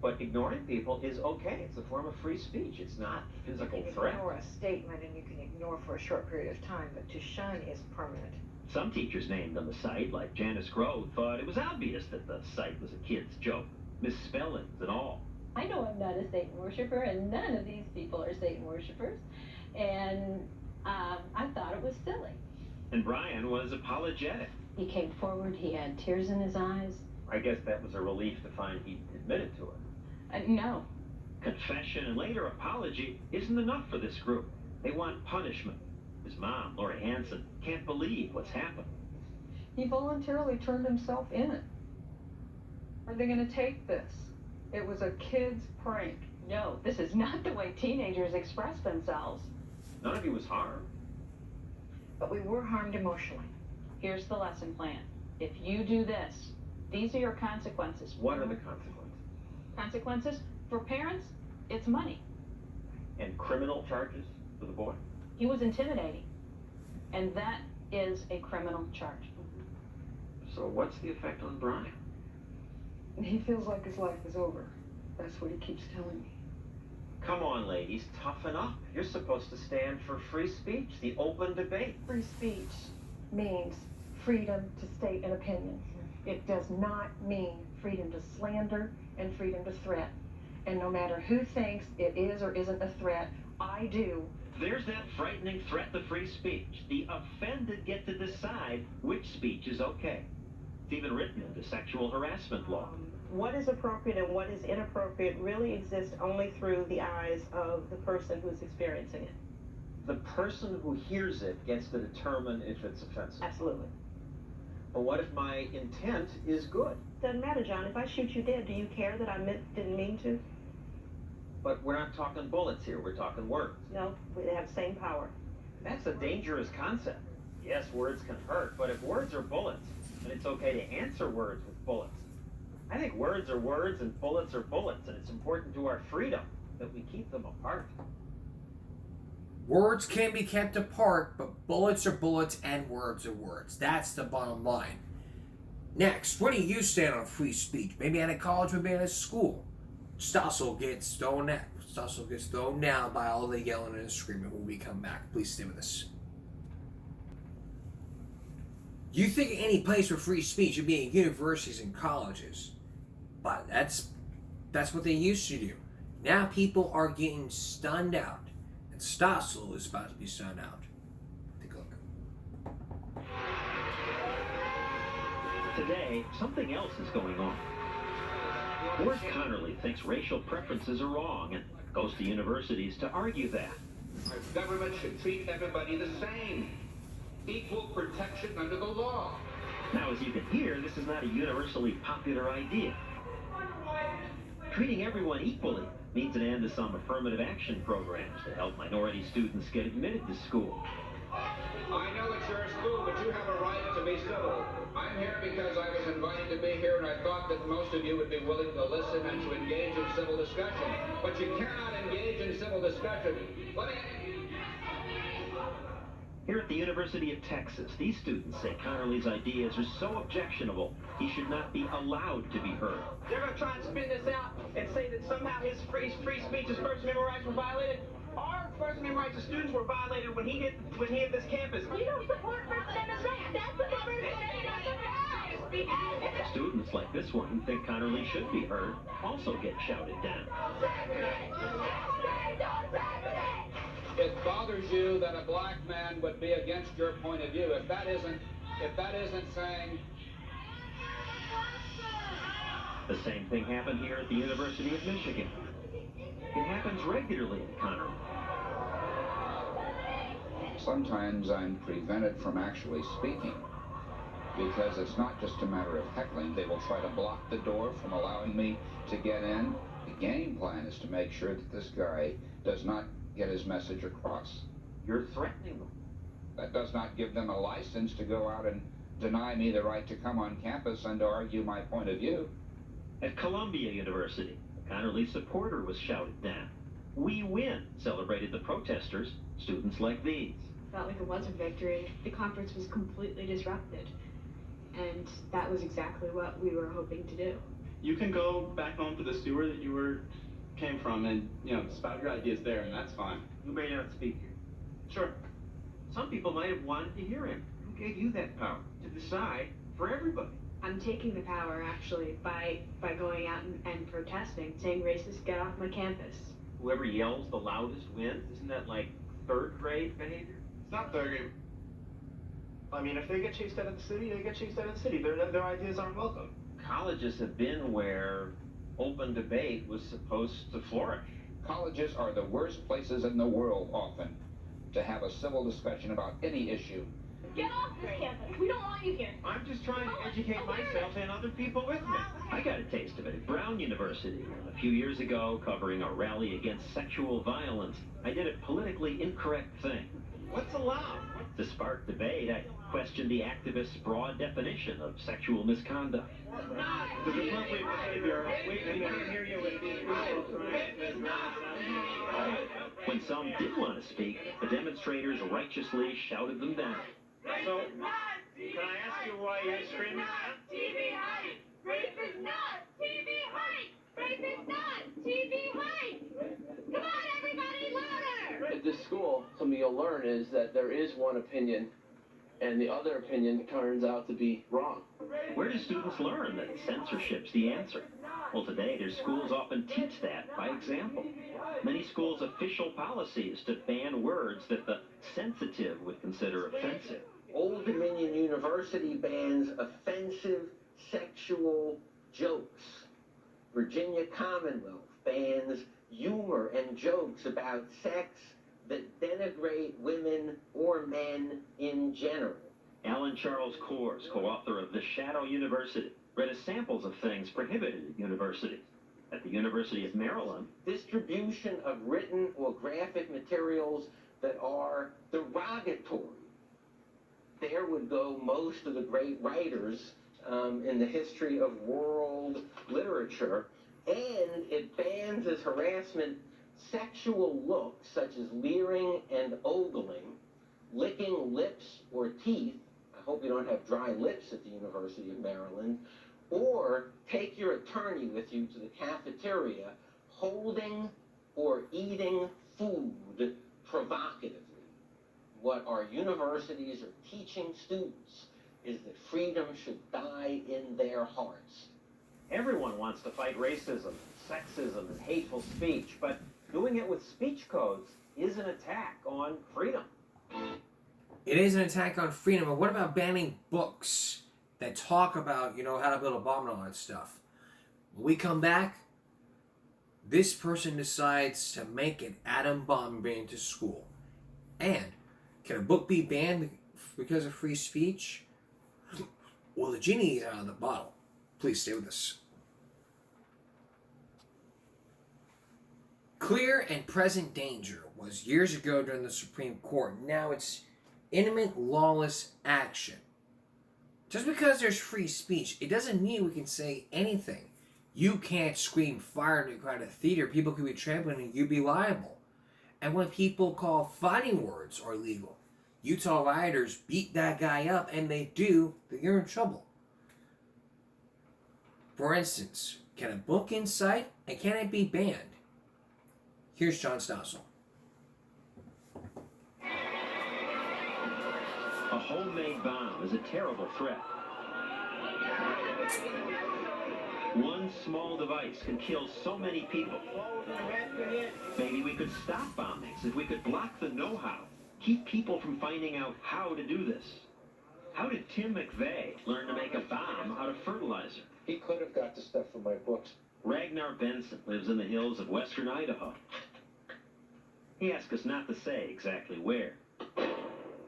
Speaker 4: But ignoring people is okay. It's a form of free speech. It's not physical
Speaker 25: You can
Speaker 4: threat.
Speaker 25: ignore a statement and you can ignore for a short period of time, but to shun is permanent.
Speaker 14: Some teachers named on the site, like Janice Grove, thought it was obvious that the site was a kid's joke, misspellings and all.
Speaker 26: I know I'm not a Satan worshiper, and none of these people are Satan worshipers, and I thought it was silly.
Speaker 14: And Brian was apologetic.
Speaker 26: He came forward, he had tears in his eyes.
Speaker 4: I guess that was a relief to find he admitted to it.
Speaker 18: No.
Speaker 14: Confession and later apology isn't enough for this group. They want punishment. His mom, Lori Hansen, can't believe what's happened.
Speaker 21: He voluntarily turned himself in. Are they going to take this? It was a kid's prank.
Speaker 18: No, this is not the way teenagers express themselves.
Speaker 4: None of you was harmed.
Speaker 25: But we were harmed emotionally.
Speaker 18: Here's the lesson plan. If you do this, these are your consequences.
Speaker 4: What are the consequences?
Speaker 18: Consequences? For parents, it's money.
Speaker 4: And criminal charges for the boy?
Speaker 18: He was intimidating. And that is a criminal charge.
Speaker 4: So what's the effect on Brian?
Speaker 21: He feels like his life is over. That's what he keeps telling me.
Speaker 4: Come on, ladies, toughen up. You're supposed to stand for free speech, the open debate.
Speaker 21: Free speech means freedom to state an opinion. It does not mean freedom to slander and freedom to threat. And no matter who thinks it is or isn't a threat, I do.
Speaker 14: There's that frightening threat to free speech. The offended get to decide which speech is okay. It's even written into sexual harassment law.
Speaker 13: What is appropriate and what is inappropriate really exists only through the eyes of the person who's experiencing it.
Speaker 4: The person who hears it gets to determine if it's offensive.
Speaker 13: Absolutely.
Speaker 4: But what if my intent is good?
Speaker 13: Doesn't matter, John. If I shoot you dead, do you care that I didn't mean to?
Speaker 4: But we're not talking bullets here, we're talking words.
Speaker 13: No, they have the same power.
Speaker 4: That's a dangerous concept. Yes, words can hurt, but if words are bullets, then it's okay to answer words with bullets. I think words are words and bullets are bullets, and it's important to our freedom that we keep them apart.
Speaker 1: Words can be kept apart, but bullets are bullets and words are words. That's the bottom line. Next, where do you stand on free speech? Maybe at a college, maybe at a school. Stossel gets thrown down by all the yelling and screaming when we come back. Please stay with us. You think any place for free speech would be in universities and colleges, but that's what they used to do. Now people are getting stunned out, and Stossel is about to be stunned out. Take a look.
Speaker 14: Today, something else is going on. Ward Connerly thinks racial preferences are wrong and goes to universities to argue that.
Speaker 2: Our government should treat everybody the same. Equal protection under the law.
Speaker 14: Now, as you can hear, this is not a universally popular idea. Treating everyone equally means an end to some affirmative action programs to help minority students get admitted to school.
Speaker 2: I know it's your school, but you have a right to be civil. I'm here because I was invited to be here, and I thought that most of you would be willing to listen and to engage in civil discussion. But you cannot engage in civil discussion.
Speaker 14: Here at the University of Texas, these students say Connerly's ideas are so objectionable, he should not be allowed to be heard.
Speaker 13: They're going to try and spin this out and say that somehow his free speech, his First Amendment rights were violated. Our First Amendment rights of students were violated when he hit this campus.
Speaker 9: You don't support First Amendment rights. That's the First Amendment rights.
Speaker 14: Students like this one who think Connerly should be heard also get shouted down.
Speaker 2: It bothers you that a black man would be against your point of view. If that isn't saying.
Speaker 14: The same thing happened here at the University of Michigan. It happens regularly at Connerly.
Speaker 5: Sometimes I'm prevented from actually speaking because it's not just a matter of heckling. They will try to block the door from allowing me to get in. The game plan is to make sure that this guy does not get his message across.
Speaker 14: You're threatening them.
Speaker 5: That does not give them a license to go out and deny me the right to come on campus and to argue my point of view.
Speaker 14: At Columbia University, a Connerly supporter was shouted down. "We win," celebrated the protesters, students like these.
Speaker 11: Felt like it was a victory. The conference was completely disrupted, and that was exactly what we were hoping to do.
Speaker 15: You can go back home to the sewer that you came from and, spout your ideas there, and that's fine.
Speaker 4: You may not speak here.
Speaker 15: Sure.
Speaker 4: Some people might have wanted to hear him. Who gave you that power to decide for everybody?
Speaker 11: I'm taking the power, actually, by going out and protesting, saying racists get off my campus.
Speaker 4: Whoever yells the loudest wins? Isn't that like third grade behavior?
Speaker 15: It's not third grade. I mean, if they get chased out of the city, they get chased out of the city. Their ideas aren't welcome.
Speaker 4: Colleges have been where open debate was supposed to flourish.
Speaker 5: Colleges are the worst places in the world often to have a civil discussion about any issue.
Speaker 9: Get off this campus. We don't want you here.
Speaker 4: I'm just trying to educate myself and other people with me.
Speaker 14: I got a taste of it at Brown University. A few years ago, covering a rally against sexual violence, I did a politically incorrect thing.
Speaker 4: What's allowed?
Speaker 14: To spark debate, I questioned the activists' broad definition of sexual misconduct.
Speaker 15: Does appropriate behavior... We can't hear you with these people
Speaker 14: When some did want to speak, the demonstrators righteously shouted them down.
Speaker 15: So, can I ask you why you're screaming?
Speaker 9: TV hype! Rape is not TV hype! Rape is not TV hype! Come on, everybody, louder!
Speaker 10: At this school, something you'll learn is that there is one opinion, and the other opinion turns out to be wrong.
Speaker 14: Where do students learn that censorship's the answer? Well, today, their schools often teach that by example. Many schools' official policy is to ban words that the sensitive would consider offensive.
Speaker 20: Old Dominion University bans offensive sexual jokes. Virginia Commonwealth bans humor and jokes about sex that denigrate women or men in general.
Speaker 14: Alan Charles Kors, co-author of The Shadow University, read us samples of things prohibited at universities. At the University of Maryland,
Speaker 20: distribution of written or graphic materials that are derogatory. There would go most of the great writers in the history of world literature, and it bans as harassment sexual looks such as leering and ogling, licking lips or teeth. I hope you don't have dry lips at the University of Maryland. Or take your attorney with you to the cafeteria, holding or eating food provocatively. What our universities are teaching students is that freedom should die in their hearts.
Speaker 4: Everyone wants to fight racism, sexism, and hateful speech, but doing it with speech codes is an attack on freedom.
Speaker 1: It is an attack on freedom, but what about banning books that talk about, how to build a bomb and all that stuff? When we come back, this person decides to make an atom bomb into school. And can a book be banned because of free speech? Well, the genie is out of the bottle. Please stay with us. Clear and present danger was years ago during the Supreme Court. Now it's imminent lawless action. Just because there's free speech, it doesn't mean we can say anything. You can't scream fire in a crowded theater. People could be trampling and you'd be liable. And when people call fighting words are illegal, Utah rioters beat that guy up, and they do, then you're in trouble. For instance, can a book incite, and can it be banned? Here's John Stossel.
Speaker 14: A homemade bomb is a terrible threat. One small device can kill so many people. Maybe we could stop bombings if we could block the know-how, keep people from finding out how to do this. How did Tim McVeigh learn to make a bomb out of fertilizer?
Speaker 20: He could have got the stuff from my books.
Speaker 14: Ragnar Benson lives in the hills of western Idaho. He asked us not to say exactly where.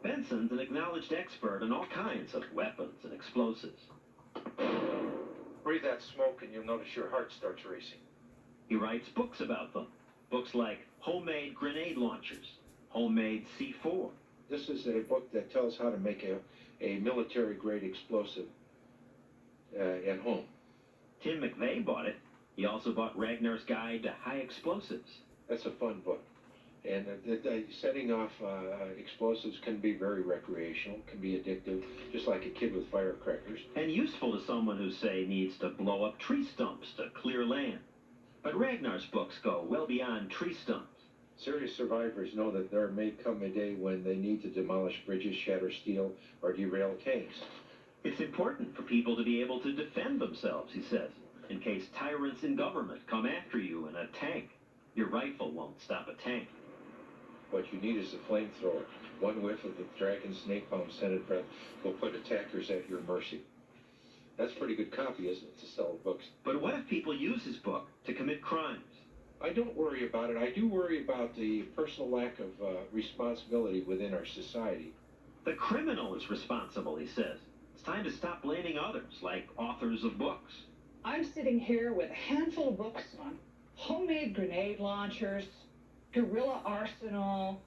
Speaker 14: Benson's an acknowledged expert on all kinds of weapons and explosives.
Speaker 10: Breathe that smoke and you'll notice your heart starts racing.
Speaker 14: He writes books about them. Books like Homemade Grenade Launchers, Homemade C4.
Speaker 10: This is a book that tells how to make a military-grade explosive at home.
Speaker 14: Tim McVeigh bought it. He also bought Ragnar's Guide to High Explosives.
Speaker 10: That's a fun book. And setting off explosives can be very recreational, can be addictive, just like a kid with firecrackers.
Speaker 14: And useful to someone who, say, needs to blow up tree stumps to clear land. But Ragnar's books go well beyond tree stumps.
Speaker 10: Serious survivors know that there may come a day when they need to demolish bridges, shatter steel, or derail tanks.
Speaker 14: It's important for people to be able to defend themselves, he says, in case tyrants in government come after you in a tank. Your rifle won't stop a tank.
Speaker 10: What you need is a flamethrower. One whiff of the dragon's napalm-scented breath will put attackers at your mercy. That's pretty good copy, isn't it, to sell books?
Speaker 14: But what if people use his book to commit crimes?
Speaker 10: I don't worry about it. I do worry about the personal lack of responsibility within our society.
Speaker 14: The criminal is responsible, he says. It's time to stop blaming others, like authors of books.
Speaker 3: I'm sitting here with a handful of books on homemade grenade launchers, guerrilla arsenal.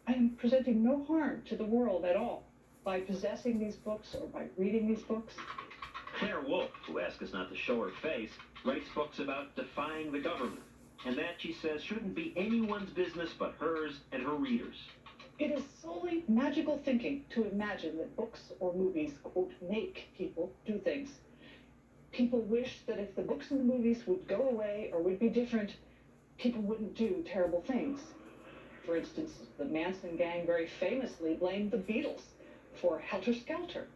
Speaker 3: I am presenting no harm to the world at all by possessing these books or by reading these books.
Speaker 14: Claire Wolfe, who asked us not to show her face, writes books about defying the government. And that, she says, shouldn't be anyone's business but hers and her readers.
Speaker 3: It is solely magical thinking to imagine that books or movies, quote, make people do things. People wish that if the books and the movies would go away or would be different, people wouldn't do terrible things. For instance, the Manson gang very famously blamed the Beatles for Helter Skelter.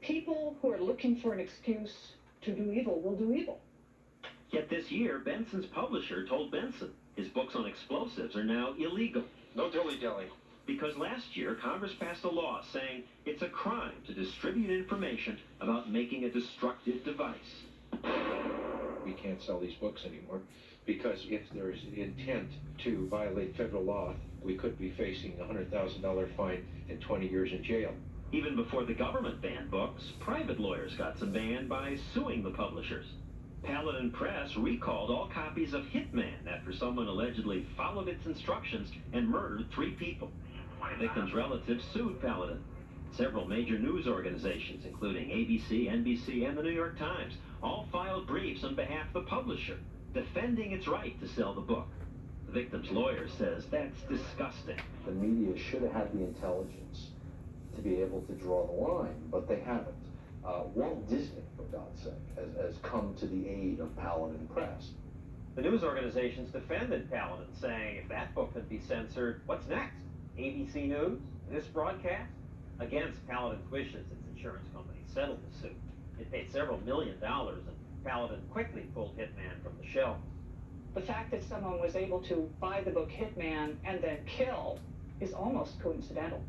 Speaker 3: People who are looking for an excuse to do evil will do evil.
Speaker 14: Yet this year, Benson's publisher told Benson his books on explosives are now illegal.
Speaker 10: No dilly-dallying.
Speaker 14: Because last year, Congress passed a law saying it's a crime to distribute information about making a destructive device.
Speaker 10: We can't sell these books anymore because if there's intent to violate federal law, we could be facing a $100,000 fine and 20 years in jail.
Speaker 14: Even before the government banned books, private lawyers got some banned by suing the publishers. Paladin Press recalled all copies of Hitman after someone allegedly followed its instructions and murdered 3 people. The victim's relatives sued Paladin. Several major news organizations, including ABC, NBC, and the New York Times, all filed briefs on behalf of the publisher, defending its right to sell the book. The victim's lawyer says that's disgusting.
Speaker 6: The media should have had the intelligence to be able to draw the line, but they haven't. Walt Disney, for God's sake, has come to the aid of Paladin Press.
Speaker 4: The news organizations defended Paladin, saying if that book could be censored, what's next? ABC News? This broadcast? Against Paladin's wishes, its insurance company settled the suit. It paid several $1 million, and Paladin quickly pulled Hitman from the shelf.
Speaker 3: The fact that someone was able to buy the book Hitman and then kill is almost coincidental.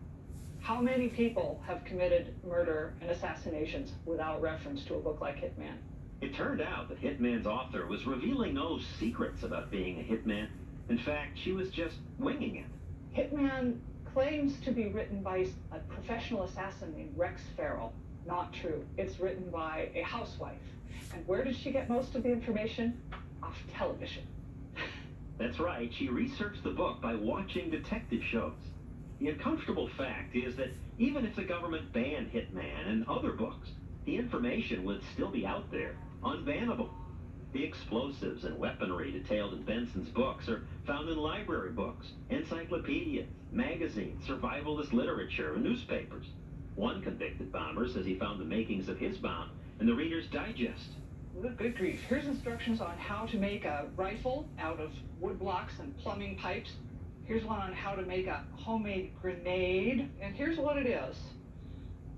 Speaker 3: How many people have committed murder and assassinations without reference to a book like Hitman?
Speaker 14: It turned out that Hitman's author was revealing no secrets about being a hitman. In fact, she was just winging it.
Speaker 3: Hitman claims to be written by a professional assassin named Rex Farrell. Not true. It's written by a housewife. And where did she get most of the information? Off television.
Speaker 14: That's right, she researched the book by watching detective shows. The uncomfortable fact is that even if the government banned Hitman and other books, the information would still be out there, unbannable. The explosives and weaponry detailed in Benson's books are found in library books, encyclopedias, magazines, survivalist literature, and newspapers. One convicted bomber says he found the makings of his bomb in the Reader's Digest.
Speaker 3: Good grief. Here's instructions on how to make a rifle out of wood blocks and plumbing pipes. Here's one on how to make a homemade grenade. And here's what it is.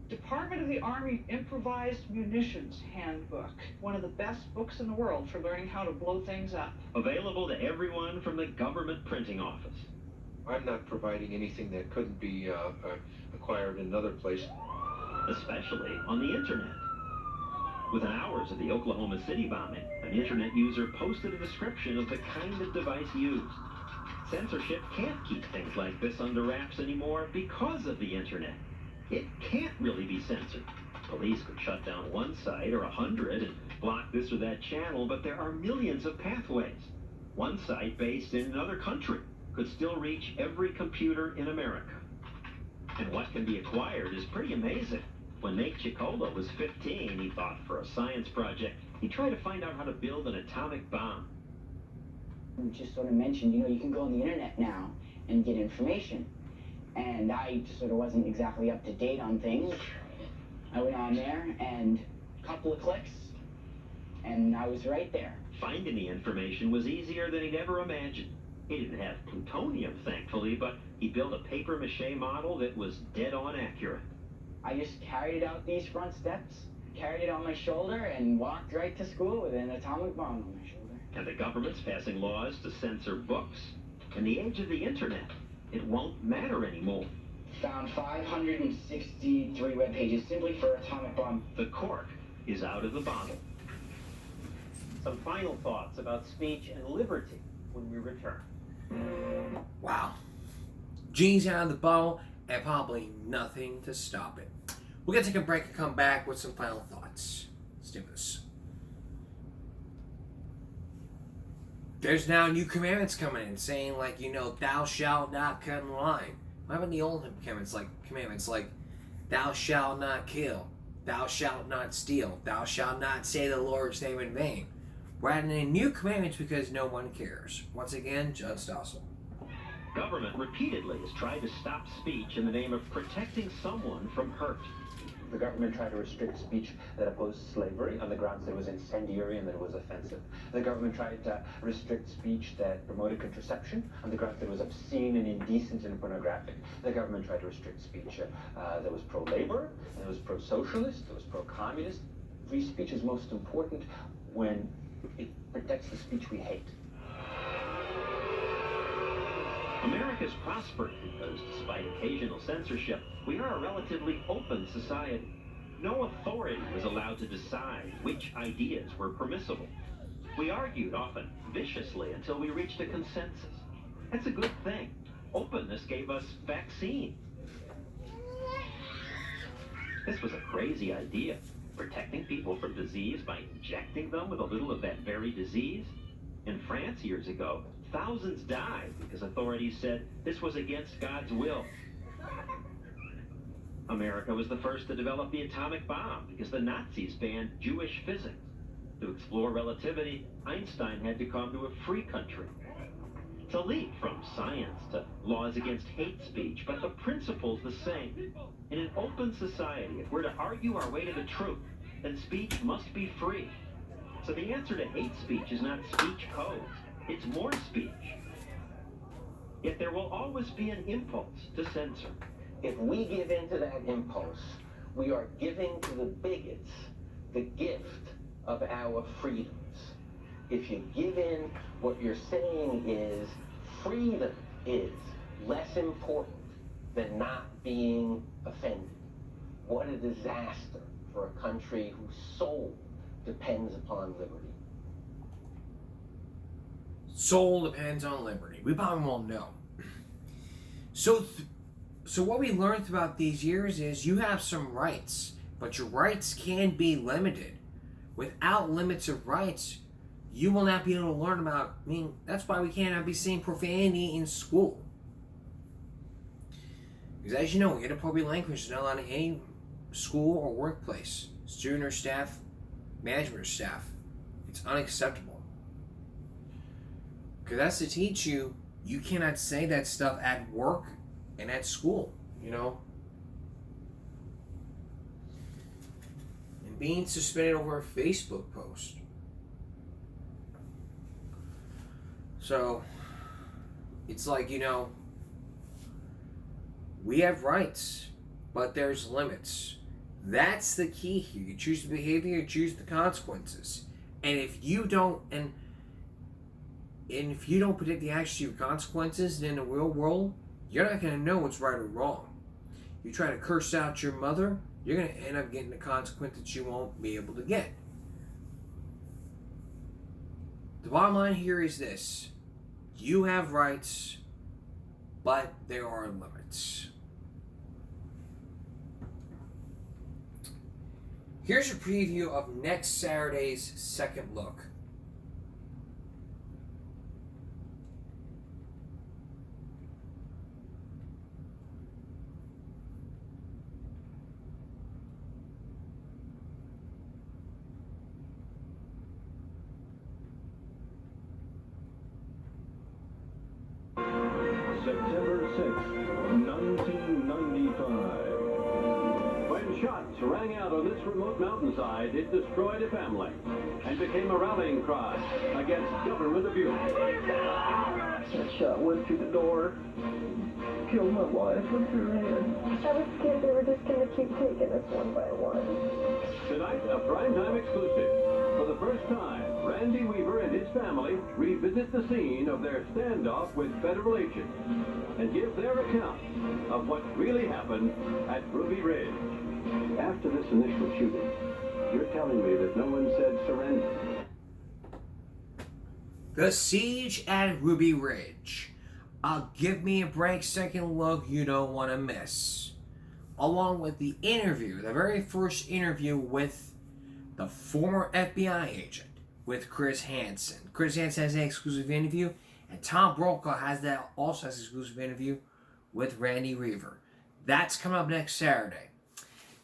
Speaker 3: Department of the Army Improvised Munitions Handbook. One of the best books in the world for learning how to blow things up.
Speaker 14: Available to everyone from the government printing office.
Speaker 10: I'm not providing anything that couldn't be acquired in another place.
Speaker 14: Especially on the internet. Within hours of the Oklahoma City bombing, an internet user posted a description of the kind of device used. Censorship can't keep things like this under wraps anymore because of the internet. It can't really be censored. Police could shut down one site or 100 and block this or that channel, but there are millions of pathways. One site based in another country could still reach every computer in America. And what can be acquired is pretty amazing. When Nate Chicola was 15, he thought for a science project, he tried to find out how to build an atomic bomb.
Speaker 12: You just sort of mentioned, you can go on the internet now and get information. And I just sort of wasn't exactly up to date on things. I went on there and a couple of clicks, and I was right there.
Speaker 14: Finding the information was easier than he'd ever imagined. He didn't have plutonium, thankfully, but he built a papier-mâché model that was dead-on accurate.
Speaker 12: I just carried it out these front steps, carried it on my shoulder, and walked right to school with an atomic bomb on my shoulder.
Speaker 14: And the government's passing laws to censor books. In the age of the internet, it won't matter anymore.
Speaker 12: Found 563 web pages simply for atomic bomb.
Speaker 14: The cork is out of the bottle.
Speaker 4: Some final thoughts about speech and liberty when we return.
Speaker 1: Wow. Genie's out of the bottle and probably nothing to stop it. We're going to take a break and come back with some final thoughts. Stay with us. There's now new commandments coming in saying, like, thou shalt not cut in line. What about the old commandments like, thou shalt not kill, thou shalt not steal, thou shalt not say the Lord's name in vain. We're adding in new commandments because no one cares. Once again, Judd Stossel.
Speaker 14: Government repeatedly has tried to stop speech in the name of protecting someone from hurt.
Speaker 8: The government tried to restrict speech that opposed slavery on the grounds that it was incendiary and that it was offensive. The government tried to restrict speech that promoted contraception on the grounds that it was obscene and indecent and pornographic. The government tried to restrict speech that was pro-labor, that was pro-socialist, that was pro-communist. Free speech is most important when it protects the speech we hate.
Speaker 14: America's prospered because, despite occasional censorship, we are a relatively open society. No authority was allowed to decide which ideas were permissible. We argued, often viciously, until we reached a consensus. That's a good thing. Openness gave us vaccines. This was a crazy idea, protecting people from disease by injecting them with a little of that very disease. In France years ago, thousands died because authorities said this was against God's will. America was the first to develop the atomic bomb because the Nazis banned Jewish physics. To explore relativity, Einstein had to come to a free country. It's a leap from science to laws against hate speech, but the principle's the same. In an open society, if we're to argue our way to the truth, then speech must be free. So the answer to hate speech is not speech codes, it's more speech. Yet there will always be an impulse to censor.
Speaker 20: If we give in to that impulse, we are giving to the bigots the gift of our freedoms. If you give in, what you're saying is freedom is less important than not being offended. What a disaster for a country whose soul depends upon liberty.
Speaker 1: Soul depends on liberty. We probably won't know. So what we learned throughout these years is you have some rights, but your rights can be limited. Without limits of rights, you will not be able to learn about, that's why we cannot be saying profanity in school. Because as you know, inappropriate language is not allowed in any school or workplace. Student or staff, management or staff. It's unacceptable. Because that's to teach you, you cannot say that stuff at work and at school, And being suspended over a Facebook post. So, it's like, we have rights, but there's limits. That's the key here. You choose the behavior, you choose the consequences. And if you don't, and if you don't predict the actions of your consequences, then in the real world, you're not going to know what's right or wrong. You try to curse out your mother, you're going to end up getting the consequence that you won't be able to get. The bottom line here is this. You have rights, but there are limits. Here's a preview of next Saturday's Second Look.
Speaker 7: September 6th, 1995. When shots rang out on this remote mountainside, it destroyed a family and became a rallying cry against government abuse.
Speaker 16: That shot went through the door, killed my wife with her hand.
Speaker 9: I was scared they were just going to keep taking us one by one.
Speaker 7: Tonight, a primetime exclusive. For the first time, Randy Weaver and his family revisit the scene of their standoff with federal agents and give their account of what really happened at Ruby Ridge. After this initial shooting, you're telling me that no one said surrender?
Speaker 1: The siege at Ruby Ridge. A give me a break second look you don't want to miss. Along with the interview, the very first interview with the former FBI agent, with Chris Hansen. Chris Hansen has an exclusive interview, and Tom Brokaw also has an exclusive interview with Randy Weaver. That's coming up next Saturday.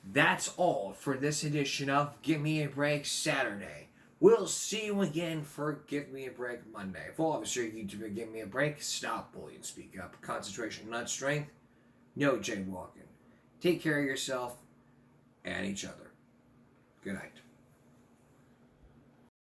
Speaker 1: That's all for this edition of Give Me a Break Saturday. We'll see you again for Give Me a Break Monday. For all of us here at YouTube, Give Me a Break. Stop bullying, speak up. Concentration, not strength. No jaywalking. Take care of yourself and each other. Good night.